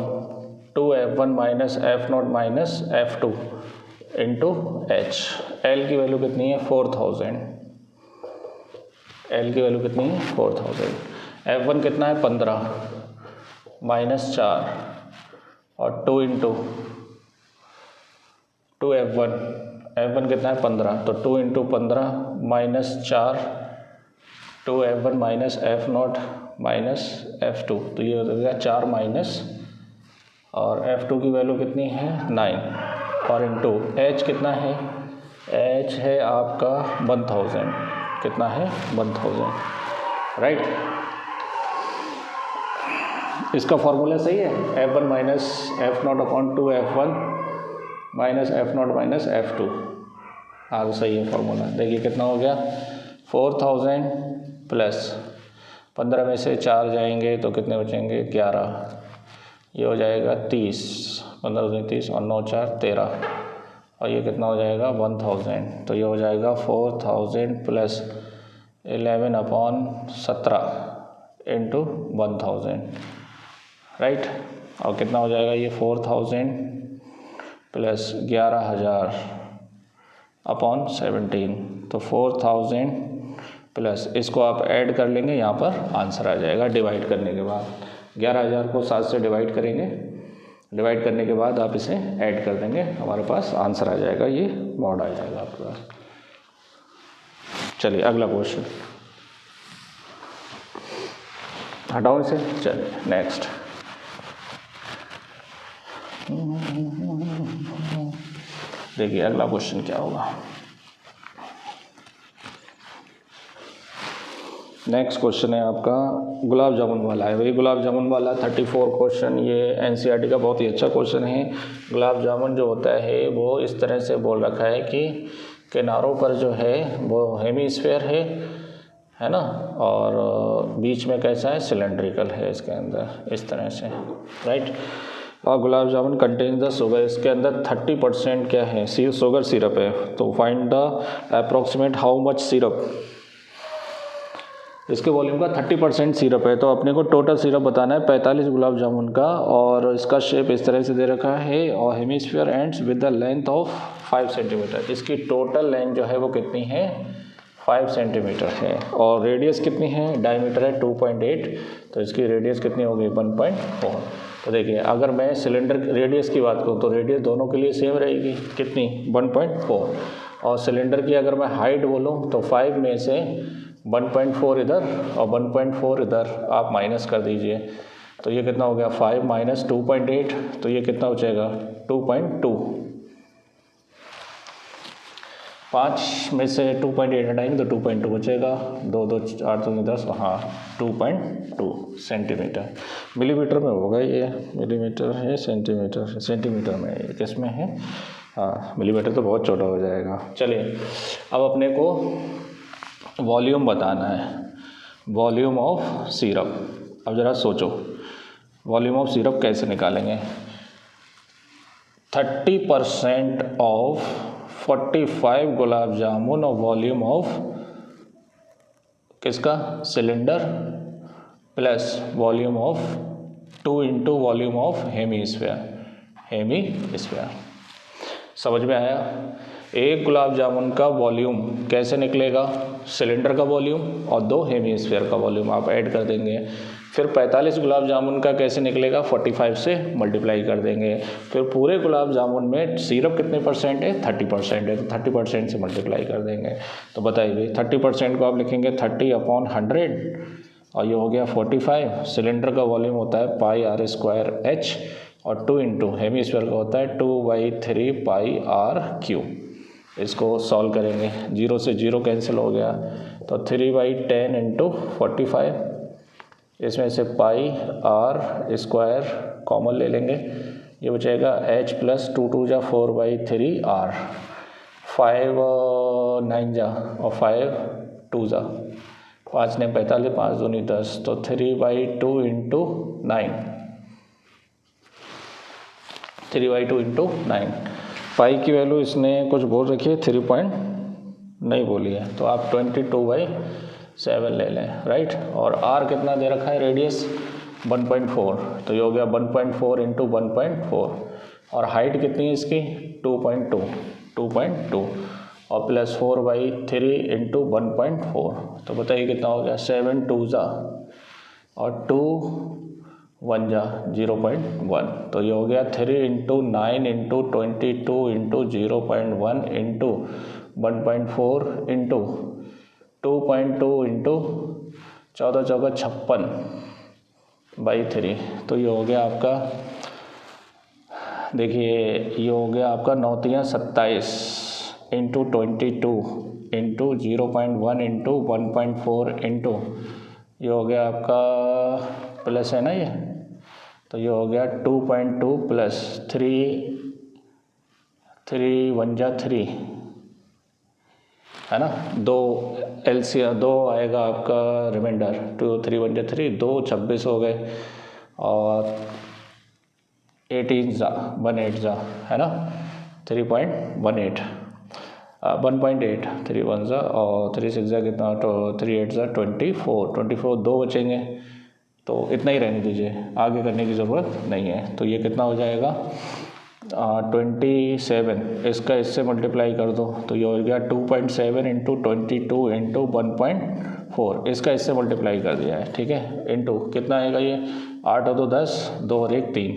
A: 2F1 minus F0 minus F2 into H। L की वैल्यू कितनी है 4000, L की वैल्यू कितनी है 4000। F1 कितना है 15 माइनस 4 और 2 इंटू 2F1, F1 कितना है 15 तो 2 into 15 minus 4, 2F1 minus F0 minus F2, तो ये हो जाएगा 4 माइनस, और F2 की वैल्यू कितनी है 9 और इंटू H कितना है, H है आपका 1000, कितना है 1000, राइट। इसका फॉर्मूला सही है, F1 minus F0 upon 2F1 minus F0 minus F2। हाँ तो सही है फॉर्मूला। देखिए कितना हो गया 4000 प्लस 15 में से 4 जाएंगे तो कितने बचेंगे 11, ये हो जाएगा 30, 15 से 30 और 9 4 13, और ये कितना हो जाएगा 1000, तो ये हो जाएगा 4000 प्लस 11 अपॉन 17 इंटू 1000, राइट। और कितना हो जाएगा ये 4000 प्लस 11000 अपॉन 17, तो 4000 प्लस, इसको आप ऐड कर लेंगे, यहाँ पर आंसर आ जाएगा डिवाइड करने के बाद। 11000 को 7 से डिवाइड करेंगे, डिवाइड करने के बाद आप इसे ऐड कर देंगे, हमारे पास आंसर आ जाएगा, ये मॉड आ जाएगा आपके पास। चलिए अगला क्वेश्चन, हटाओ इसे। चलिए नेक्स्ट, देखिए अगला क्वेश्चन क्या होगा। नेक्स्ट क्वेश्चन है आपका गुलाब जामुन वाला है। वही गुलाब जामुन वाला 34 क्वेश्चन, ये एनसीईआरटी का बहुत ही अच्छा क्वेश्चन है। गुलाब जामुन जो होता है वो इस तरह से बोल रखा है कि किनारों पर जो है वो हेमीस्फीयर है ना, और बीच में कैसा है सिलेंड्रिकल है इसके अंदर, इस तरह से, राइट। और gulab jamun contains the sugar, इसके अंदर 30% क्या है शुगर सिरप है। तो find the approximate how much syrup, इसके वॉल्यूम का 30% सिरप है, तो अपने को टोटल सिरप बताना है 45 गुलाब जामुन का, और इसका शेप इस तरह से दे रखा है, और hemisphere ends with the length of 5 centimetre. इसकी टोटल लेंथ जो है वो कितनी है 5 सेंटीमीटर है, और रेडियस कितनी है, डायमीटर है 2.8, तो इसकी रेडियस कितनी होगी 1.4। तो देखिए अगर मैं सिलेंडर रेडियस की बात करूँ तो रेडियस दोनों के लिए सेम रहेगी, कितनी 1.4, और सिलेंडर की अगर मैं हाइट बोलूँ तो 5 में से 1.4 इधर और 1.4 इधर आप माइनस कर दीजिए। तो ये कितना हो गया 5 माइनस 2.8, तो ये कितना हो जाएगा 2.2। 5 में से 2.8 हटाएंगे तो 2.2 बचेगा, 2 2 8 2 10, हाँ 2.2 सेंटीमीटर। मिलीमीटर में होगा ये, मिलीमीटर है सेंटीमीटर, सेंटीमीटर में ये किस में है, हाँ मिलीमीटर तो बहुत छोटा हो जाएगा। चलिए अब अपने को वॉल्यूम बताना है, वॉल्यूम ऑफ सिरप। अब ज़रा सोचो वॉल्यूम ऑफ सिरप कैसे निकालेंगे। 30% ऑफ 45 गुलाब जामुन और वॉल्यूम ऑफ किसका, cylinder, plus volume of 2 into volume of hemisphere, hemisphere. समझ में आया। एक गुलाब जामुन का वॉल्यूम कैसे निकलेगा, सिलेंडर का वॉल्यूम और 2 हेमीस्फीयर का वॉल्यूम आप ऐड कर देंगे। फिर 45 गुलाब जामुन का कैसे निकलेगा, 45 से मल्टीप्लाई कर देंगे। फिर पूरे गुलाब जामुन में सिरप कितने परसेंट है, 30% है, तो 30% से मल्टीप्लाई कर देंगे। तो बताइए 30% को आप लिखेंगे 30/100 और ये हो गया 45। सिलेंडर का वॉल्यूम होता है πr²h और 2 इंटू हेमीस्फीयर का होता है 2/3 πr³। इसको सॉल्व करेंगे, 0 से 0 कैंसिल हो गया तो 3/10 इंटू 45, इसमें से πr² कॉमन ले लेंगे, ये बचेगा h प्लस 2 2 जा 4/3r, 5 9 जा और 5 2 जा, 5 ने 45, 5 दूनी 10, तो 3/2 इंटू 9, 3/2 इंटू 9। पाई की वैल्यू इसने कुछ बोल रखी है, 3 पॉइंट नहीं बोली है, तो आप 22/7 ले लें, राइट। और r कितना दे रखा है, रेडियस 1.4, तो ये हो गया 1.4 इंटू 1.4। और हाइट कितनी है इसकी 2.2 और प्लस 4/3 इंटू 1.4, तो बताइए कितना हो गया, 7 2 जा और 2 1 जा 0.1, तो ये हो गया 3 into 9 into 22 into 0.1 into 1.4 into 2.2 into 14 चौका 56/3, तो ये हो गया आपका, देखिए ये हो गया आपका 9 3 27 इंटू 22 इंटू 0.1 इंटू 1.4 इंटू, ये हो गया आपका प्लस है ना ये, तो ये हो गया 2.2 प्लस 3 1 जा 3 है ना, 2 LCM 2 आएगा आपका रिमाइंडर, 2 3 1 जा 3, 2 26 हो गए और 18 जा 18 जा है ना, 3.18 1.8 3 1 जा और 3 6 जा कितना, तो 3 8 जा 24 2 बचेंगे, तो इतना ही रहने दीजिए, आगे करने की ज़रूरत नहीं है। तो ये कितना हो जाएगा 27, इसका इससे मल्टीप्लाई कर दो, तो ये हो गया 2.7 इंटू 22 इंटू 1.4, इसका इससे मल्टीप्लाई कर दिया है, ठीक है, इंटू कितना आएगा ये 8 और 2 10, 2 और 1 3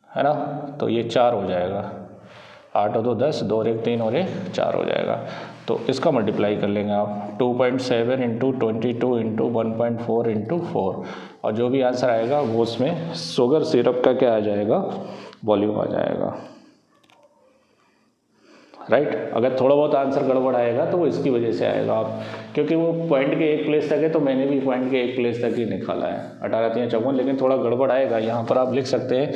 A: है ना, तो ये 4 हो जाएगा, 8 और 2 10, 2 और 1 3 और 1 4 हो जाएगा। तो इसका मल्टीप्लाई कर लेंगे आप 2.7 इंटू 22 इंटू 1.4 इंटू 4, और जो भी आंसर आएगा वो उसमें शुगर सिरप का क्या आ जाएगा, वॉल्यूम आ जाएगा, राइट। अगर थोड़ा बहुत आंसर गड़बड़ आएगा तो वो इसकी वजह से आएगा, आप क्योंकि वो पॉइंट के एक प्लेस तक है, तो मैंने भी पॉइंट के एक प्लेस तक ही निकाला है 18 3 54, लेकिन थोड़ा गड़बड़ आएगा। यहाँ पर आप लिख सकते हैं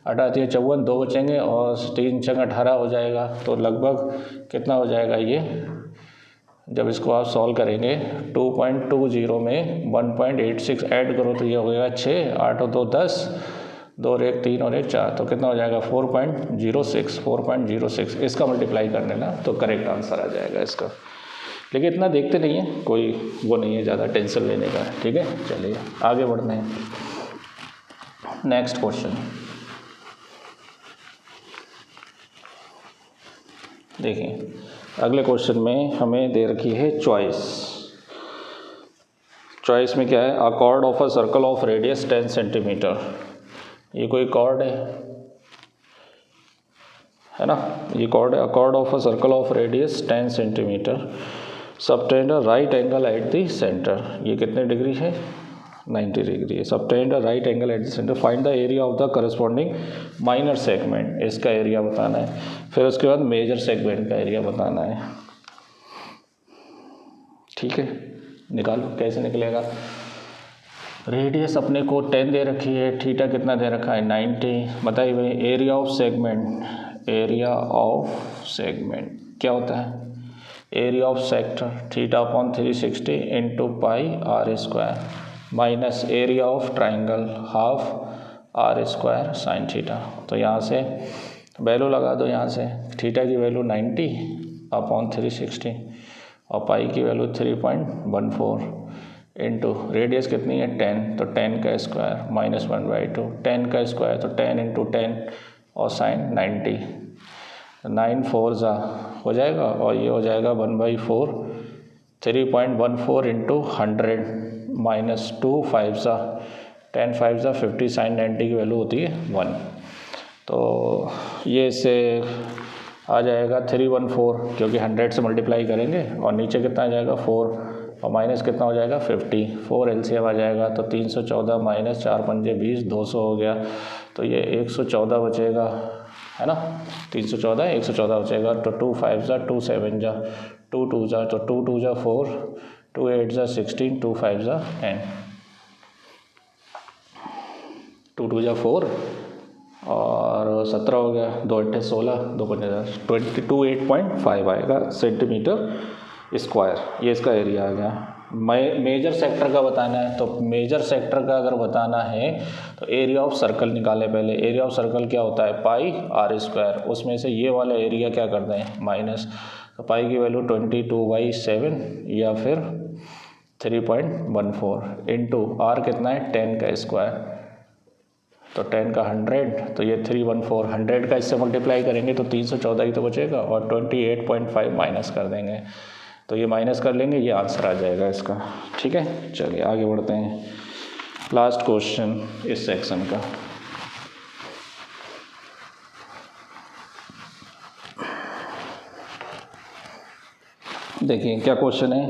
A: 18 3 54, 2 बचेंगे और 3 6 18 हो जाएगा, तो लगभग कितना हो जाएगा ये, जब इसको आप सॉल्व करेंगे 2.20 में 1.86 ऐड करो तो ये हो जाएगा 6, 8 और 2 10, 2 और 1 3 और 1 4, तो कितना हो जाएगा 4.06, इसका मल्टीप्लाई कर लेना तो करेक्ट आंसर आ जाएगा इसका। लेकिन इतना देखते नहीं है, कोई वो नहीं है ज़्यादा टेंशन लेने का, ठीक है। चलिए आगे बढ़ते हैं, नेक्स्ट क्वेश्चन देखिए। अगले क्वेश्चन में हमें दे रखी है चॉइस में क्या है, अ cord of a circle of radius 10 centimetre, ये कोई कॉर्ड है ना, ये कॉर्ड है, अ cord of a circle of radius 10 centimetre subtend a right angle at the centre, ये कितने डिग्री है 90 डिग्री है। Subtend a right angle at the centre, find the area of the corresponding minor segment, इसका area बताना है। फिर उसके बाद मेजर सेगमेंट का एरिया बताना है। ठीक है, निकालो कैसे निकलेगा। रेडियस अपने को 10 दे रखी है, थीटा कितना दे रखा है 90। बताइए भाई area of segment, area of segment क्या होता है, area of sector theta upon 360 into pi R square minus area of triangle half R square sine theta. तो यहाँ से वैल्यू लगा दो, यहाँ से थीटा की वैल्यू 90 अपॉन 360 और पाई की वैल्यू 3.14 इंटू रेडियस कितनी है 10, तो 10 का स्क्वायर माइनस 1/2, 10 का स्क्वायर तो 10 इंटू 10 और साइन 90, 9 4 जा हो जाएगा और ये हो जाएगा 1/4, 3.14 इंटू 100 माइनस 2 5 जा 10 5 जा 50, साइन 90 की वैल्यू होती है 1। तो ये इससे आ जाएगा 314, क्योंकि 100 से मल्टीप्लाई करेंगे और नीचे कितना आ जाएगा 4 और माइनस कितना हो जाएगा 50, 4 एलसीएम आ जाएगा तो 314 माइनस 4 पंजे 20, 200 हो गया। तो ये 114 बचेगा, है ना, 314 114 बचेगा। तो 2 5 जा 2 7 जा 2 2 जा, तो 2 2 जा 4, 2 8 जा 16, 2 5 जा 10, 2 2 जा 4 और 17 हो गया, 2 8 16, 2 5 28.5 आएगा सेंटीमीटर स्क्वायर। ये इसका एरिया आ गया। मेजर सेक्टर का बताना है, तो मेजर सेक्टर का अगर बताना है तो एरिया ऑफ सर्कल निकाले पहले। एरिया ऑफ सर्कल क्या होता है पाई आर स्क्वायर, उसमें से ये वाला एरिया क्या करते हैं माइनस, तो पाई की वैल्यू 22/7 या फिर 3.14 इंटू आर कितना है 10 का स्क्वायर, तो 10 का 100, तो ये 314, 100 का इससे मल्टीप्लाई करेंगे तो 314 ही तो बचेगा और 28.5 माइनस कर देंगे, तो ये माइनस कर लेंगे, ये आंसर आ जाएगा इसका। ठीक है, चलिए आगे बढ़ते हैं। लास्ट क्वेश्चन इस सेक्शन का, देखिए क्या क्वेश्चन है।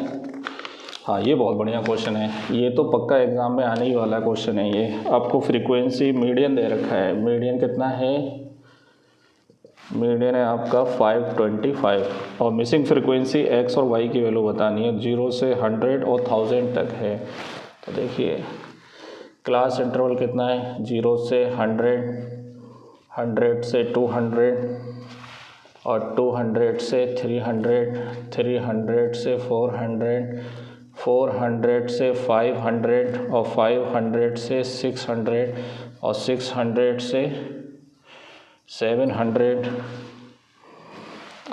A: हाँ, ये बहुत बढ़िया क्वेश्चन है, ये तो पक्का एग्जाम में आने ही वाला क्वेश्चन है। ये आपको फ्रीक्वेंसी मीडियन दे रखा है, मीडियन कितना है, मीडियन है आपका 525 और मिसिंग फ्रीक्वेंसी एक्स और वाई की वैल्यू बतानी है, 0 से 100 और 1000 तक है। तो देखिए क्लास इंटरवल कितना है, 0 से 100, 100 से 200 और 200 से 300, 300 से 400, 400 से 500 और 500 से 600 और 600 से 700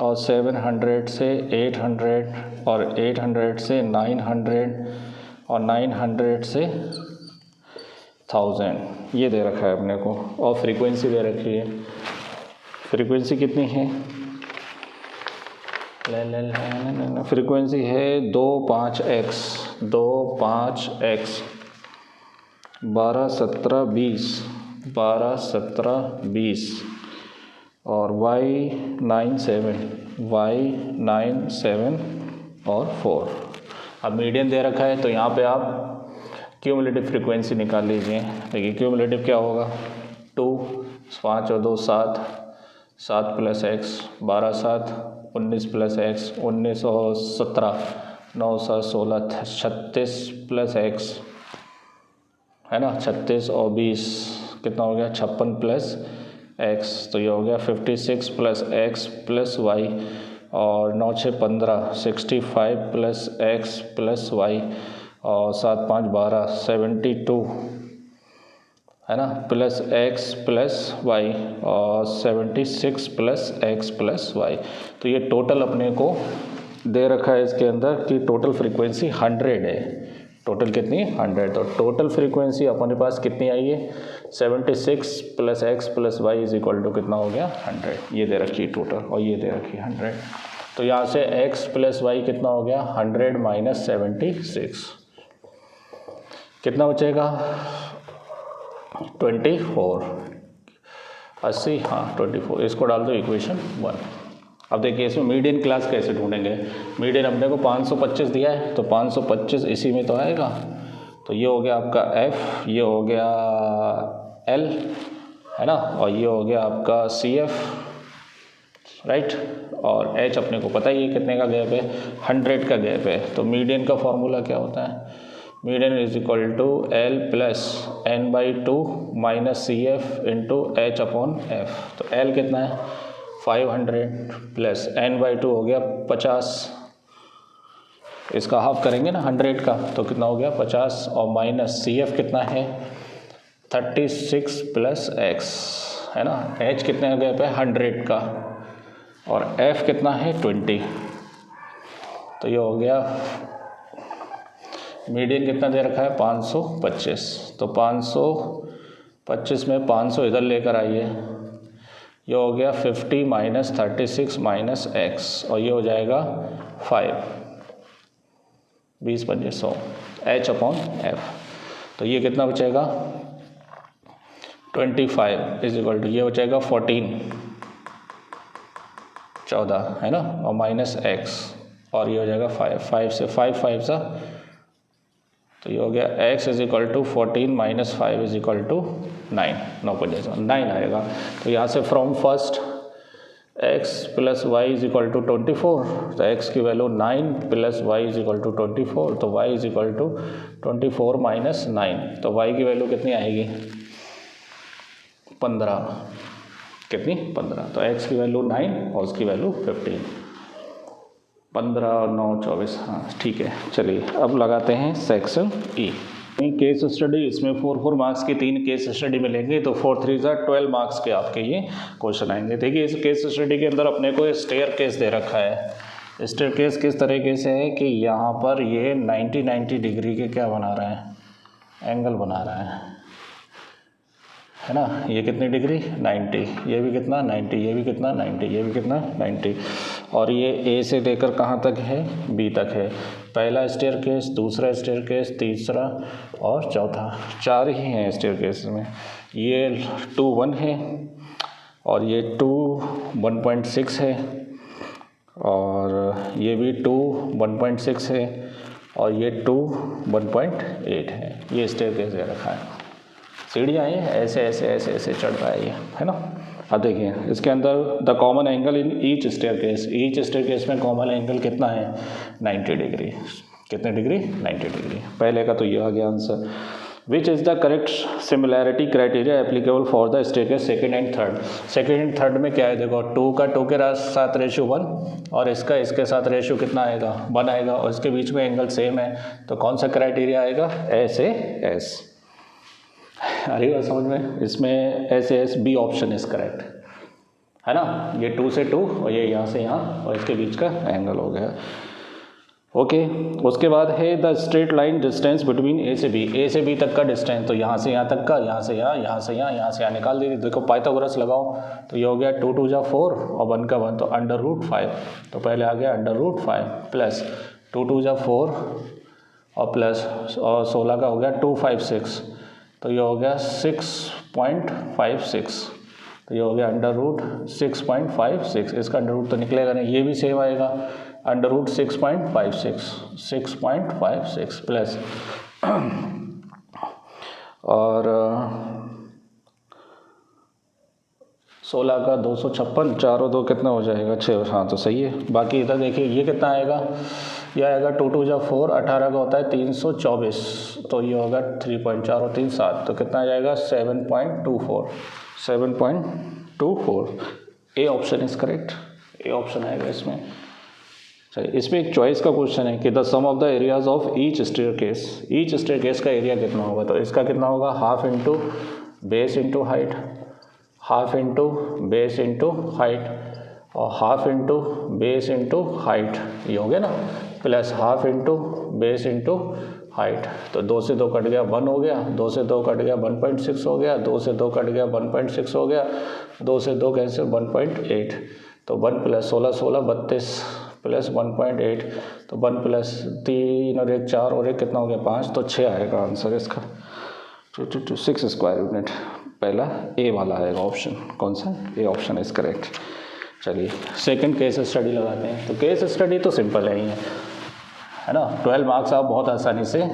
A: और 700 से 800 और 800 से 900 और 900 से 1000, ये दे रखा है अपने को। और फ्रीक्वेंसी दे रखी है, फ्रीक्वेंसी कितनी है, फ्रीक्वेंसी है 25x, 25x 12 17 20, 12 17 20 और y97 और 4। अब मीडियन दे रखा है तो यहाँ पे आप क्यूमुलेटिव फ्रीक्वेंसी निकाल लीजिए। देखिए क्यूमुलेटिव क्या होगा, 2 5 और 2 7, 7 प्लस x 12 7, 19 प्लस x 19 और 17, 9 7 16, 36 प्लस x है ना, 36 और 20 कितना हो गया 56 प्लस x, तो ये हो गया 56 प्लस x प्लस y और 9 6 15, 65 प्लस x प्लस y और 7 5 12, 72 है ना, प्लस x प्लस y और 76 प्लस x प्लस y। तो ये टोटल अपने को दे रखा है इसके अंदर कि टोटल फ्रीक्वेंसी 100 है। टोटल कितनी 100, तो टोटल फ्रीक्वेंसी अपने पास कितनी आई है 76 plus x plus y is equal to कितना हो गया 100, ये दे रखी है टोटल और ये दे रखी है 100। तो यहाँ से x प्लस y कितना हो गया 100 माइनस 76, कितना बचेगा 24, 80, हाँ 24, इसको डाल दो इक्वेशन 1। अब देखिए इसमें मीडियन क्लास कैसे ढूंढेंगे, मीडियन अपने को 525 दिया है तो 525 इसी में तो आएगा, तो ये हो गया आपका F, ये हो गया L है ना, और ये हो गया आपका CF, राइट। और H अपने को पता ही है कितने का गैप है, 100 का गैप है। तो मीडियन का फॉर्मूला क्या होता है, median is equal to L plus n/2 minus CF into H upon F। तो L कितना है 500 प्लस n/2 हो गया 50, इसका हाफ करेंगे ना 100 का, तो कितना हो गया 50, और माइनस CF कितना है 36 प्लस x है ना। H कितने का गैप है 100 का, और F कितना है 20। तो ये हो गया मीडियन कितना दे रखा है 525। तो 525 में 500 इधर लेकर आइए, ये हो गया 50 माइनस 36 माइनस x, और ये हो जाएगा 5, 20 पंजे 100 H अपॉन F। तो ये कितना बचेगा 25 इज इक्वल टू, ये हो जाएगा 14 है ना, और माइनस x, और ये हो जाएगा 5 से 5 सा, तो ये हो गया x is equal to 14 minus 5 is equal to 9, 9 आएगा। तो यहाँ से from first x plus Y is equal to 24, तो x की वैल्यू 9 plus Y is equal to 24, तो y is equal to 24 minus 9, तो y की वैल्यू कितनी आएगी 15, कितनी 15। तो x की वैल्यू 9 और उसकी वैल्यू 15, 15 और 9 24, हाँ ठीक है। चलिए अब लगाते हैं सेक्शन E, केस स्टडी। इसमें 4 मार्क्स की 3 केस स्टडी मिलेंगे, तो 4 3 12 मार्क्स के आपके ये क्वेश्चन आएंगे। देखिए इस केस स्टडी के अंदर अपने को स्टेयर केस दे रखा है। स्टेयर केस किस तरीके से है कि यहाँ पर ये 90 डिग्री के क्या बना रहा है, एंगल बना रहा है ना। ये कितनी डिग्री 90, ये भी कितना 90, ये भी कितना 90, ये भी कितना 90, और ये A से लेकर कहाँ तक है B तक है। पहला स्टेयर केस, दूसरा स्टेयर केस, तीसरा और चौथा, 4 ही हैं स्टेयर केस में। ये 2 1 है, और ये 2 1.6 है, और ये भी 2 1.6 है, और ये 2 1.8 है। ये स्टेयर केस दे रखा है, सीढ़ियाँ हैं ऐसे ऐसे ऐसे ऐसे चढ़ रहा है ये, है ना। अब देखिए इसके अंदर the common angle in each staircase में कॉमन एंगल कितना है 90 डिग्री। कितने डिग्री 90 डिग्री। पहले का तो ये आ गया answer. Which is the correct similarity criteria applicable for the staircase second and third में क्या है, देखो 2 का 2 के साथ रेशियो 1, और इसका इसके साथ रेशियो कितना आएगा 1 आएगा, और इसके बीच में एंगल सेम है, तो कौन सा क्राइटेरिया आएगा ऐसे एस। अरे बात समझ में, इसमें ऐसे एस बी ऑप्शन इज करेक्ट है ना। ये 2 से 2 और ये यहाँ से यहाँ, और इसके बीच का एंगल हो गया। ओके उसके बाद है the straight line distance between A से बी तक का डिस्टेंस, तो यहाँ से यहाँ तक का, यहाँ से यहाँ, यहाँ से यहाँ, यहाँ से यहाँ निकाल दीजिए। देखो पाइथागोरस लगाओ, तो ये हो गया 2 2 जा 4 और 1 का 1, तो √5, तो पहले आ गया √5 प्लस 2 2 जा 4 और प्लस और 16 का हो गया 256, तो ये हो गया 6.56, तो ये हो गया √6.56। इसका अंडर तो निकलेगा नहीं, ये भी सेम आएगा √6.56 प्लस और 16 का 256, 4 और 2 कितना हो जाएगा 6, हाँ तो सही है। बाकी इधर देखिए ये कितना आएगा, ये आएगा 2 2 जा 4, 18 का होता है 324, तो ये होगा 3.4 और 3 7, तो कितना आ जाएगा 7.24। A option is correct, A option आएगा इसमें। चलिए इसमें एक चॉइस का क्वेश्चन है कि the sum of the areas of each staircase का एरिया कितना होगा, तो इसका कितना होगा half into base into height, half into base into height, और half into base into height, ये हो गया ना, plus half into base into height. तो 2 से 2 कट गया 1 हो गया, 2 से 2 कट गया 1.6 हो गया, 2 से 2 कट गया 1.6 हो गया, 2 से 2 कैंसिल 1.8, तो 1 प्लस 16 16 32 प्लस 1.8, तो 1 प्लस 3 और 1 4 और 1 कितना हो गया 5, तो 6 आएगा आंसर इसका 6 स्क्वायर यूनिट। पहला ए वाला आएगा ऑप्शन, कौन सा ए ऑप्शन इज करेक्ट। चलिए सेकंड केस स्टडी लगाते हैं। तो केस स्टडी तो सिंपल है ही है ना। 12 मार्क्स आप बहुत आसानी से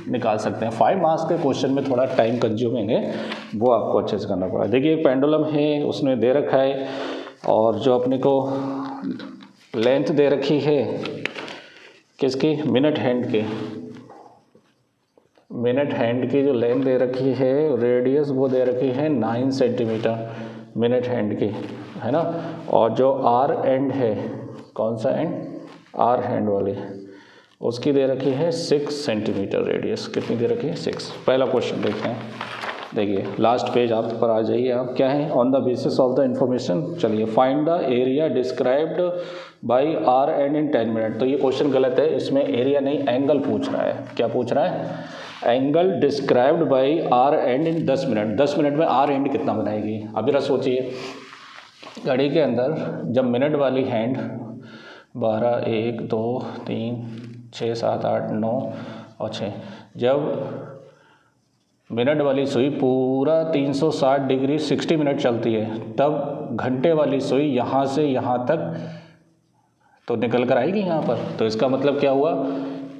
A: निकाल सकते हैं। 5 मार्क्स के क्वेश्चन में थोड़ा टाइम कंज्यूमिंग है, वो आपको अच्छे से करना पड़ा। देखिए एक पेंडुलम है, उसने दे रखा है और जो अपने को लेंथ दे रखी है किसकी, मिनट हैंड की, मिनट हैंड की जो लेंथ दे रखी है, रेडियस वो दे रखी है 9 सेंटीमीटर मिनट हैंड की, है ना। और जो आर एंड है, कौन सा एंड, आर हैंड वाली, उसकी दे रखी है 6 सेंटीमीटर रेडियस। कितनी दे रखी है, 6। पहला क्वेश्चन देखते हैं। देखिए लास्ट पेज आप पर आ जाइए आप, क्या है, on the basis of the information. चलिए, find the area described by are and in 10 minute. तो ये क्वेश्चन गलत है, इसमें एरिया नहीं एंगल पूछ रहा है। क्या पूछ रहा है, angle described by are and in 10 minute. 10 minute में आर एंड कितना बनाएगी। अब जरा सोचिए, घड़ी के अंदर जब मिनट वाली हैंड 12, 1, 2, 3, 6, 7, 8, 9 और 6, जब मिनट वाली सुई पूरा 360 डिग्री 60 मिनट चलती है, तब घंटे वाली सुई यहाँ से यहाँ तक तो निकल कर आएगी यहाँ पर। तो इसका मतलब क्या हुआ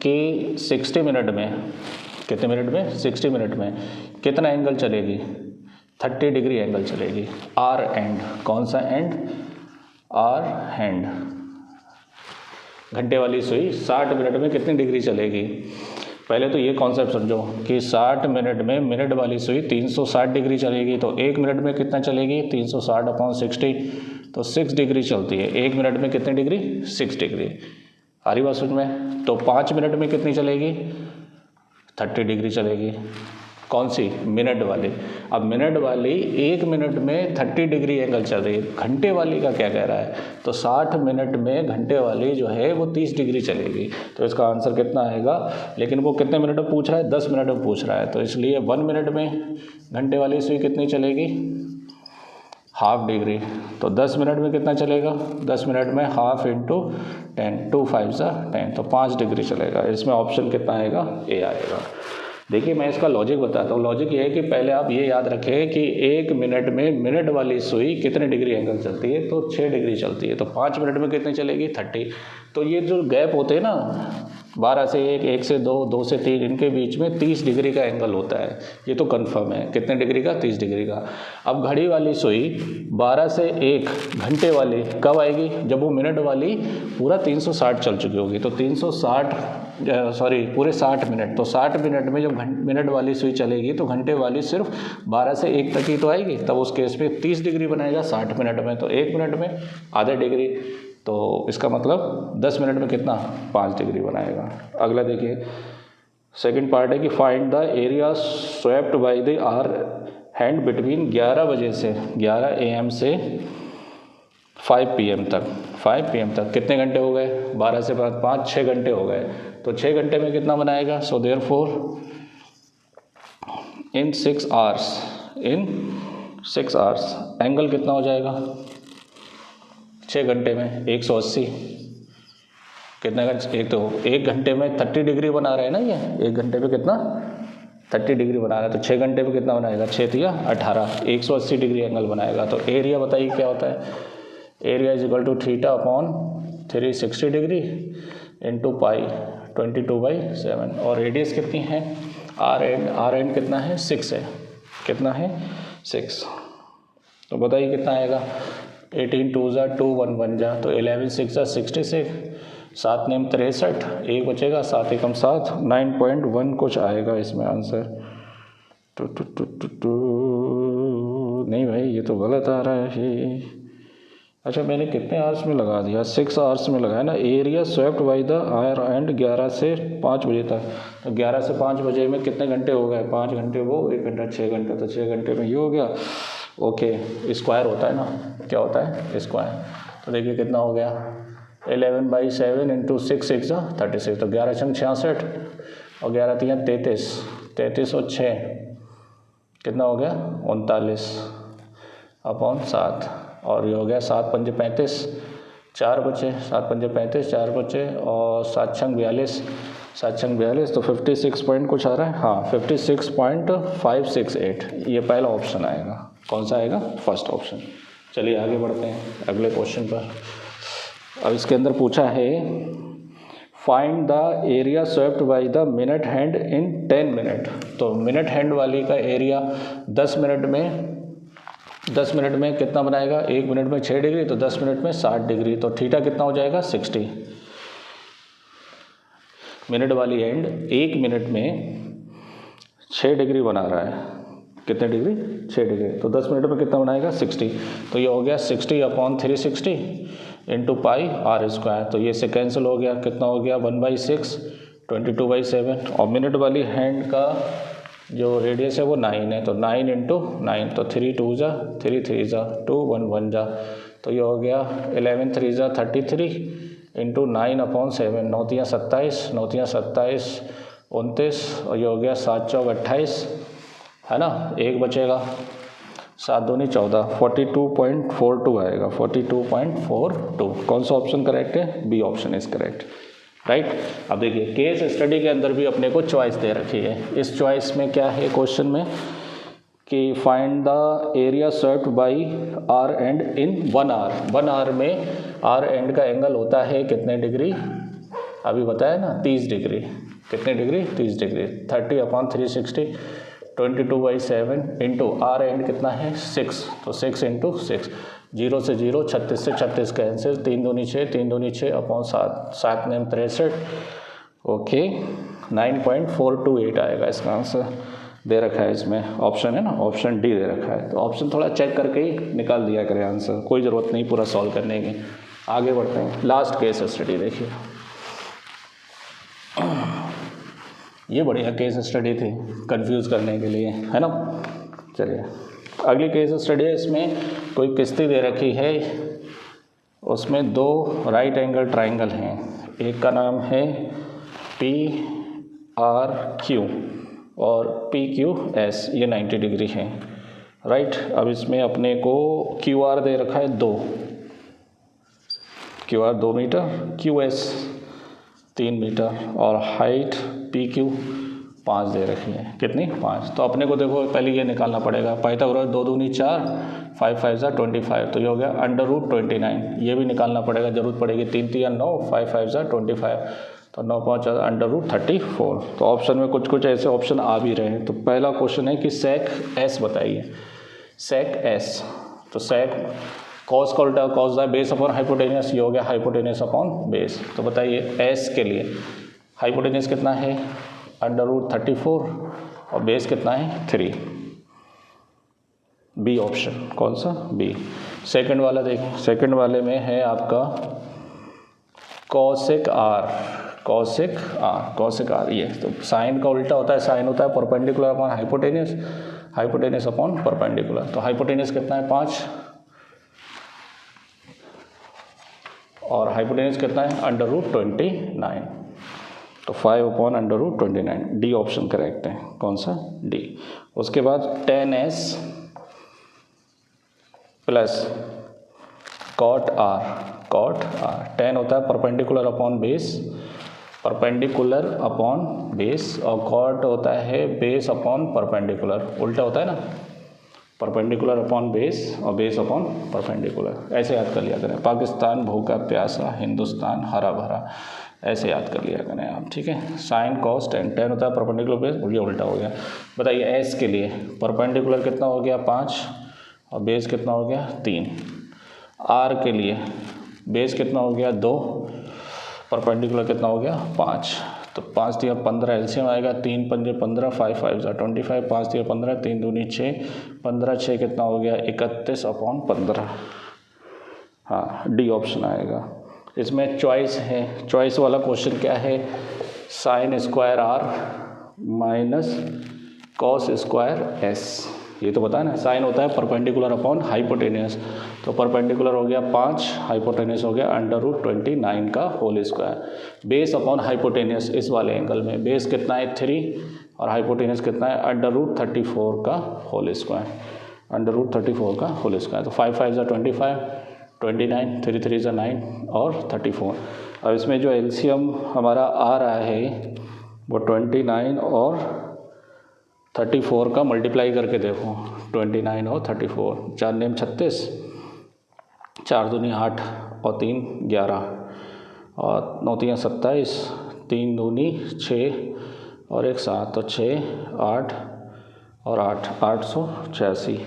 A: कि 60 मिनट में, कितने मिनट में, 60 मिनट में कितना एंगल चलेगी, 30 डिग्री एंगल चलेगी। आर एंड, कौन सा एंड, आर हैंड। घंटे वाली सुई 60 मिनट में कितनी डिग्री चलेगी। पहले तो ये कॉन्सेप्ट समझो कि 60 मिनट में मिनट वाली सुई 360 डिग्री चलेगी, तो 1 मिनट में कितना चलेगी, 360 अपॉन 60, तो 6 डिग्री चलती है। 1 मिनट में कितनी डिग्री, 6 डिग्री। आ रही बात समझ में। तो 5 मिनट में कितनी चलेगी, 30 डिग्री चलेगी। कौन सी, मिनट वाली। अब मिनट वाली 1 मिनट में 30 डिग्री एंगल चल रही है। घंटे वाली का क्या कह रहा है, तो 60 मिनट में घंटे वाली जो है वो 30 डिग्री चलेगी। तो इसका आंसर कितना आएगा, लेकिन वो कितने मिनट में पूछ रहा है, 10 मिनट में पूछ रहा है। तो इसलिए 1 मिनट में घंटे वाली सुई कितनी चलेगी, ½ डिग्री। तो 10 मिनट में कितना चलेगा, 10 मिनट में ½ इंटू 10, 2 5 10, तो 5 डिग्री चलेगा। इसमें ऑप्शन कितना आएगा, ए आएगा। देखिए मैं इसका लॉजिक बताता हूँ। लॉजिक ये है कि पहले आप ये याद रखें कि 1 मिनट में मिनट वाली सुई कितने डिग्री एंगल चलती है, तो 6 डिग्री चलती है। तो 5 मिनट में कितनी चलेगी, 30। तो ये जो गैप होते हैं ना, 12 से 1, 1 से 2, 2 से 3, इनके बीच में 30 डिग्री का एंगल होता है। ये तो कंफर्म है। कितने डिग्री का, 30 डिग्री का। अब घड़ी वाली सुई 12 से 1 घंटे वाली कब आएगी, जब वो मिनट वाली पूरा 360 चल चुकी होगी। तो 360 पूरे 60 मिनट। तो 60 मिनट में जब मिनट वाली सुई चलेगी तो घंटे वाली सिर्फ 12 से 1 तक ही तो आएगी। तब उस केस में 30 डिग्री बनाएगा 60 मिनट में। तो 1 मिनट में ½ डिग्री, तो इसका मतलब 10 मिनट में कितना, 5 डिग्री बनाएगा। अगला देखिए, सेकंड पार्ट है कि find the area swept by the hour hand between 11 बजे से 11 AM से 5 PM तक। 5 PM तक कितने घंटे हो गए, 12 से 5, 6 घंटे हो गए। तो 6 घंटे में कितना बनाएगा। So therefore in 6 hours angle कितना हो जाएगा, 6 घंटे में 180। कितना घंटे, एक तो 1 घंटे में 30 डिग्री बना रहे हैं ना, ये 1 घंटे में कितना, 30 डिग्री बना रहा है। तो 6 घंटे में कितना बनाएगा, 6 या 18, 180 डिग्री एंगल बनाएगा। तो एरिया बताइए क्या होता है, area is equal to theta upon 360 degree into pi 22/7। और रेडियस कितनी है, आर एंड कितना है, 6 है। कितना है, 6। तो बताइए कितना आएगा, 18 2 जा 2 1 1 जा, तो 11 6 जा 66, 7 नेम 63, 1 बचेगा, 7 एकम 7, 9.1 कुछ आएगा इसमें आंसर। नहीं भाई ये तो गलत आ रहा है। अच्छा मैंने कितने आवर्स में लगा दिया, 6 आवर्स में लगाया ना। Area swept by the hour hand 11 से 5 बजे तक। तो 11 से 5 बजे में कितने घंटे हो गए, 5 घंटे वो, 1 घंटा 6 घंटे, तो 6 घंटे में ये हो गया। ओके, स्क्वायर होता है ना, क्या होता है, स्क्वायर। तो देखिए कितना हो गया, 11/7 इंटू 6 6 36। तो 11 छंग 66 और 11 3 33, 33 और 6 कितना हो गया, 39 अपॉन 7। और ये हो गया 7 पंजे 35, 4 बचे, 7 पंजे 35, 4 बचे, और 7 छंग 42, 7 छंग 42, तो 56 पॉइंट कुछ आ रहा है, हाँ 56.568। ये पहला ऑप्शन आएगा। कौन सा आएगा, फर्स्ट ऑप्शन। चलिए आगे बढ़ते हैं अगले क्वेश्चन पर। अब इसके अंदर पूछा है find the area swept by the minute hand in 10 minute. तो मिनट हैंड वाली का एरिया 10 मिनट में कितना बनाएगा, 1 मिनट में 6 डिग्री, तो 10 मिनट में 60 डिग्री, तो थीटा कितना हो जाएगा 60। मिनट वाली हैंड 1 मिनट में 6 डिग्री बना रहा है, कितने डिग्री, 6 डिग्री, तो 10 मिनट में कितना बनाएगा 60। तो ये हो गया 60/360 इंटू पाई आर स्क्वायर। तो ये से कैंसिल हो गया, कितना हो गया 1/6, 22/7। और मिनट वाली हैंड का जो रेडियस है वो 9 है, तो 9 इंटू 9, तो 3 2 जा 3 3 जा 2 1 1 जा, तो ये हो गया 11 3 जा 33 इंटू 9/7, 9 3 27, 9 3 27 29, और ये हो गया 7 चौक 28, है ना, एक बचेगा, 7 दूनी 14, 42.42 आएगा, 42.42। कौन सा ऑप्शन करेक्ट है, B option is correct, right. अब देखिए केस स्टडी के अंदर भी अपने को चॉइस दे रखी है। इस चॉइस में क्या है क्वेश्चन में कि find the area swept by hour and in 1 hour. 1 hour में आर एंड का एंगल होता है कितने डिग्री, अभी बताया ना 30 डिग्री, कितने degree 30 degree, 30/360 22/7 into hour hand कितना है 6, तो 6 इंटू 6, 0 से 0, 36 से 36 कैंसिल, 3 दूनी 6, 3 दूनी 6/7, 7 9 63, ओके 9.428 आएगा इसका आंसर, दे रखा है इसमें, ऑप्शन है ना, ऑप्शन डी दे रखा है। तो ऑप्शन थोड़ा चेक करके ही निकाल दिया करें आंसर, कोई ज़रूरत नहीं पूरा सॉल्व करने की। आगे बढ़ते हैं, लास्ट केस स्टडी देखिए, ये बढ़िया केस स्टडी थी कंफ्यूज करने के लिए, है ना। चलिए अगली केस स्टडी है, इसमें कोई किस्ती दे रखी है, उसमें 2 राइट एंगल ट्राइंगल हैं, एक का नाम है PRQ और PQS, ये 90 डिग्री है, राइट। अब इसमें अपने को QR दे रखा है 2, QR 2 मीटर, QS 3 मीटर और हाइट PQ 5 दे रखी है, कितनी 5। तो अपने को देखो पहले ये निकालना पड़ेगा, पाइथागोरस 2 दूनी 4, 5 5 जा 25, तो ये हो गया √29, ये भी निकालना पड़ेगा, जरूरत पड़ेगी, 3 3 9, 5 5 जा 25, तो 9 5 √34। तो ऑप्शन में कुछ कुछ ऐसे ऑप्शन आ भी रहे हैं। तो पहला क्वेश्चन है कि सेक S बताइए, सेक S, तो सेक कॉस का उल्टा cos the base upon hypotenuse, ये हो गया हाइपोटेनियस अपॉन बेस। तो बताइए S के लिए हाइपोटेनियस कितना है √34 और बेस कितना है 3, बी ऑप्शन, कौन सा बी। सेकंड वाला देखिए, सेकंड वाले में है आपका कॉसेक R, कॉसेक R, ये तो साइन का उल्टा होता है, साइन होता है perpendicular upon hypotenuse, hypotenuse upon perpendicular. तो हाइपोटेनियस कितना है 5 और हाइपोटेनियस कितना है √29, तो 5/√29, डी ऑप्शन करेक्ट है, कौन सा डी। उसके बाद tan S plus cot R, tan होता है perpendicular upon base, perpendicular upon base, और cot होता है बेस अपॉन परपेंडिकुलर, उल्टा होता है ना, परपेंडिकुलर अपॉन बेस और बेस अपॉन परपेंडिकुलर, ऐसे याद कर लिया करें। पाकिस्तान भूखा प्यासा, हिंदुस्तान हरा भरा, ऐसे याद कर लिया करें आप, ठीक है। साइन कॉस tan होता है परपेंडिकुलर बेस, ये उल्टा हो गया। बताइए एस के लिए परपेंडिकुलर कितना हो गया 5 और बेस कितना हो गया 3। आर के लिए बेस कितना हो गया 2, परपेंडिकुलर कितना हो गया 5, तो 5 दिया 15 एलसीएम आएगा, 3 पंजे 15, 5 5 जा 25, 5 दिया 15, 3 दूनी 6, 15 6 कितना हो गया 31/15, हाँ डी ऑप्शन आएगा। इसमें चॉइस है, चॉइस वाला क्वेश्चन क्या है, sine square R minus cos square S, ये तो बताया ना, साइन होता है परपेंडिकुलर अपॉन हाइपोटेनियस, तो परपेंडिकुलर हो गया 5, हाइपोटेनियस हो गया √29 का whole square, base upon hypotenuse इस वाले एंगल में बेस कितना है 3 और हाइपोटेनियस कितना है √34 का होल स्क्वायर, √34 का होल स्क्वायर, तो 5 5 जा 25, 29, 3 3 जा 9 और 34। अब इसमें जो एलसीएम हमारा आ रहा है वो 29 और 34 का मल्टीप्लाई करके देखो, 29 और 34, 4 नेम 36, 4 दूनी 8 और 3 11 और 9 3 27, 3 दूनी 6 और 1 7, तो 6 8 और 8 886।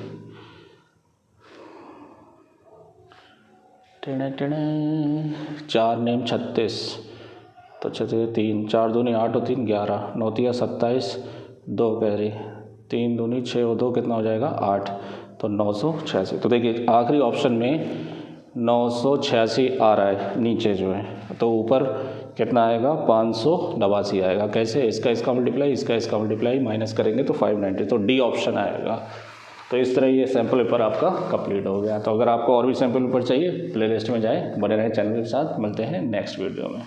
A: टेढ़े टेढ़े 4 नेम 36, तो 36 3, 4 दूनी 8 और 3 11, 9 3 27, 2 कैरी, 3 दूनी 6 और 2 कितना हो जाएगा 8, तो 986। तो देखिए आखिरी ऑप्शन में 986 आ रहा है नीचे जो है, तो ऊपर कितना आएगा 589 आएगा। कैसे, इसका मल्टीप्लाई, इसका मल्टीप्लाई, माइनस करेंगे तो 590, तो डी ऑप्शन आएगा। तो इस तरह ये सैम्पल पेपर आपका कंप्लीट हो गया। तो अगर आपको और भी सैम्पल पेपर चाहिए प्लेलिस्ट में जाएं, बने रहें चैनल के साथ। मिलते हैं नेक्स्ट वीडियो में।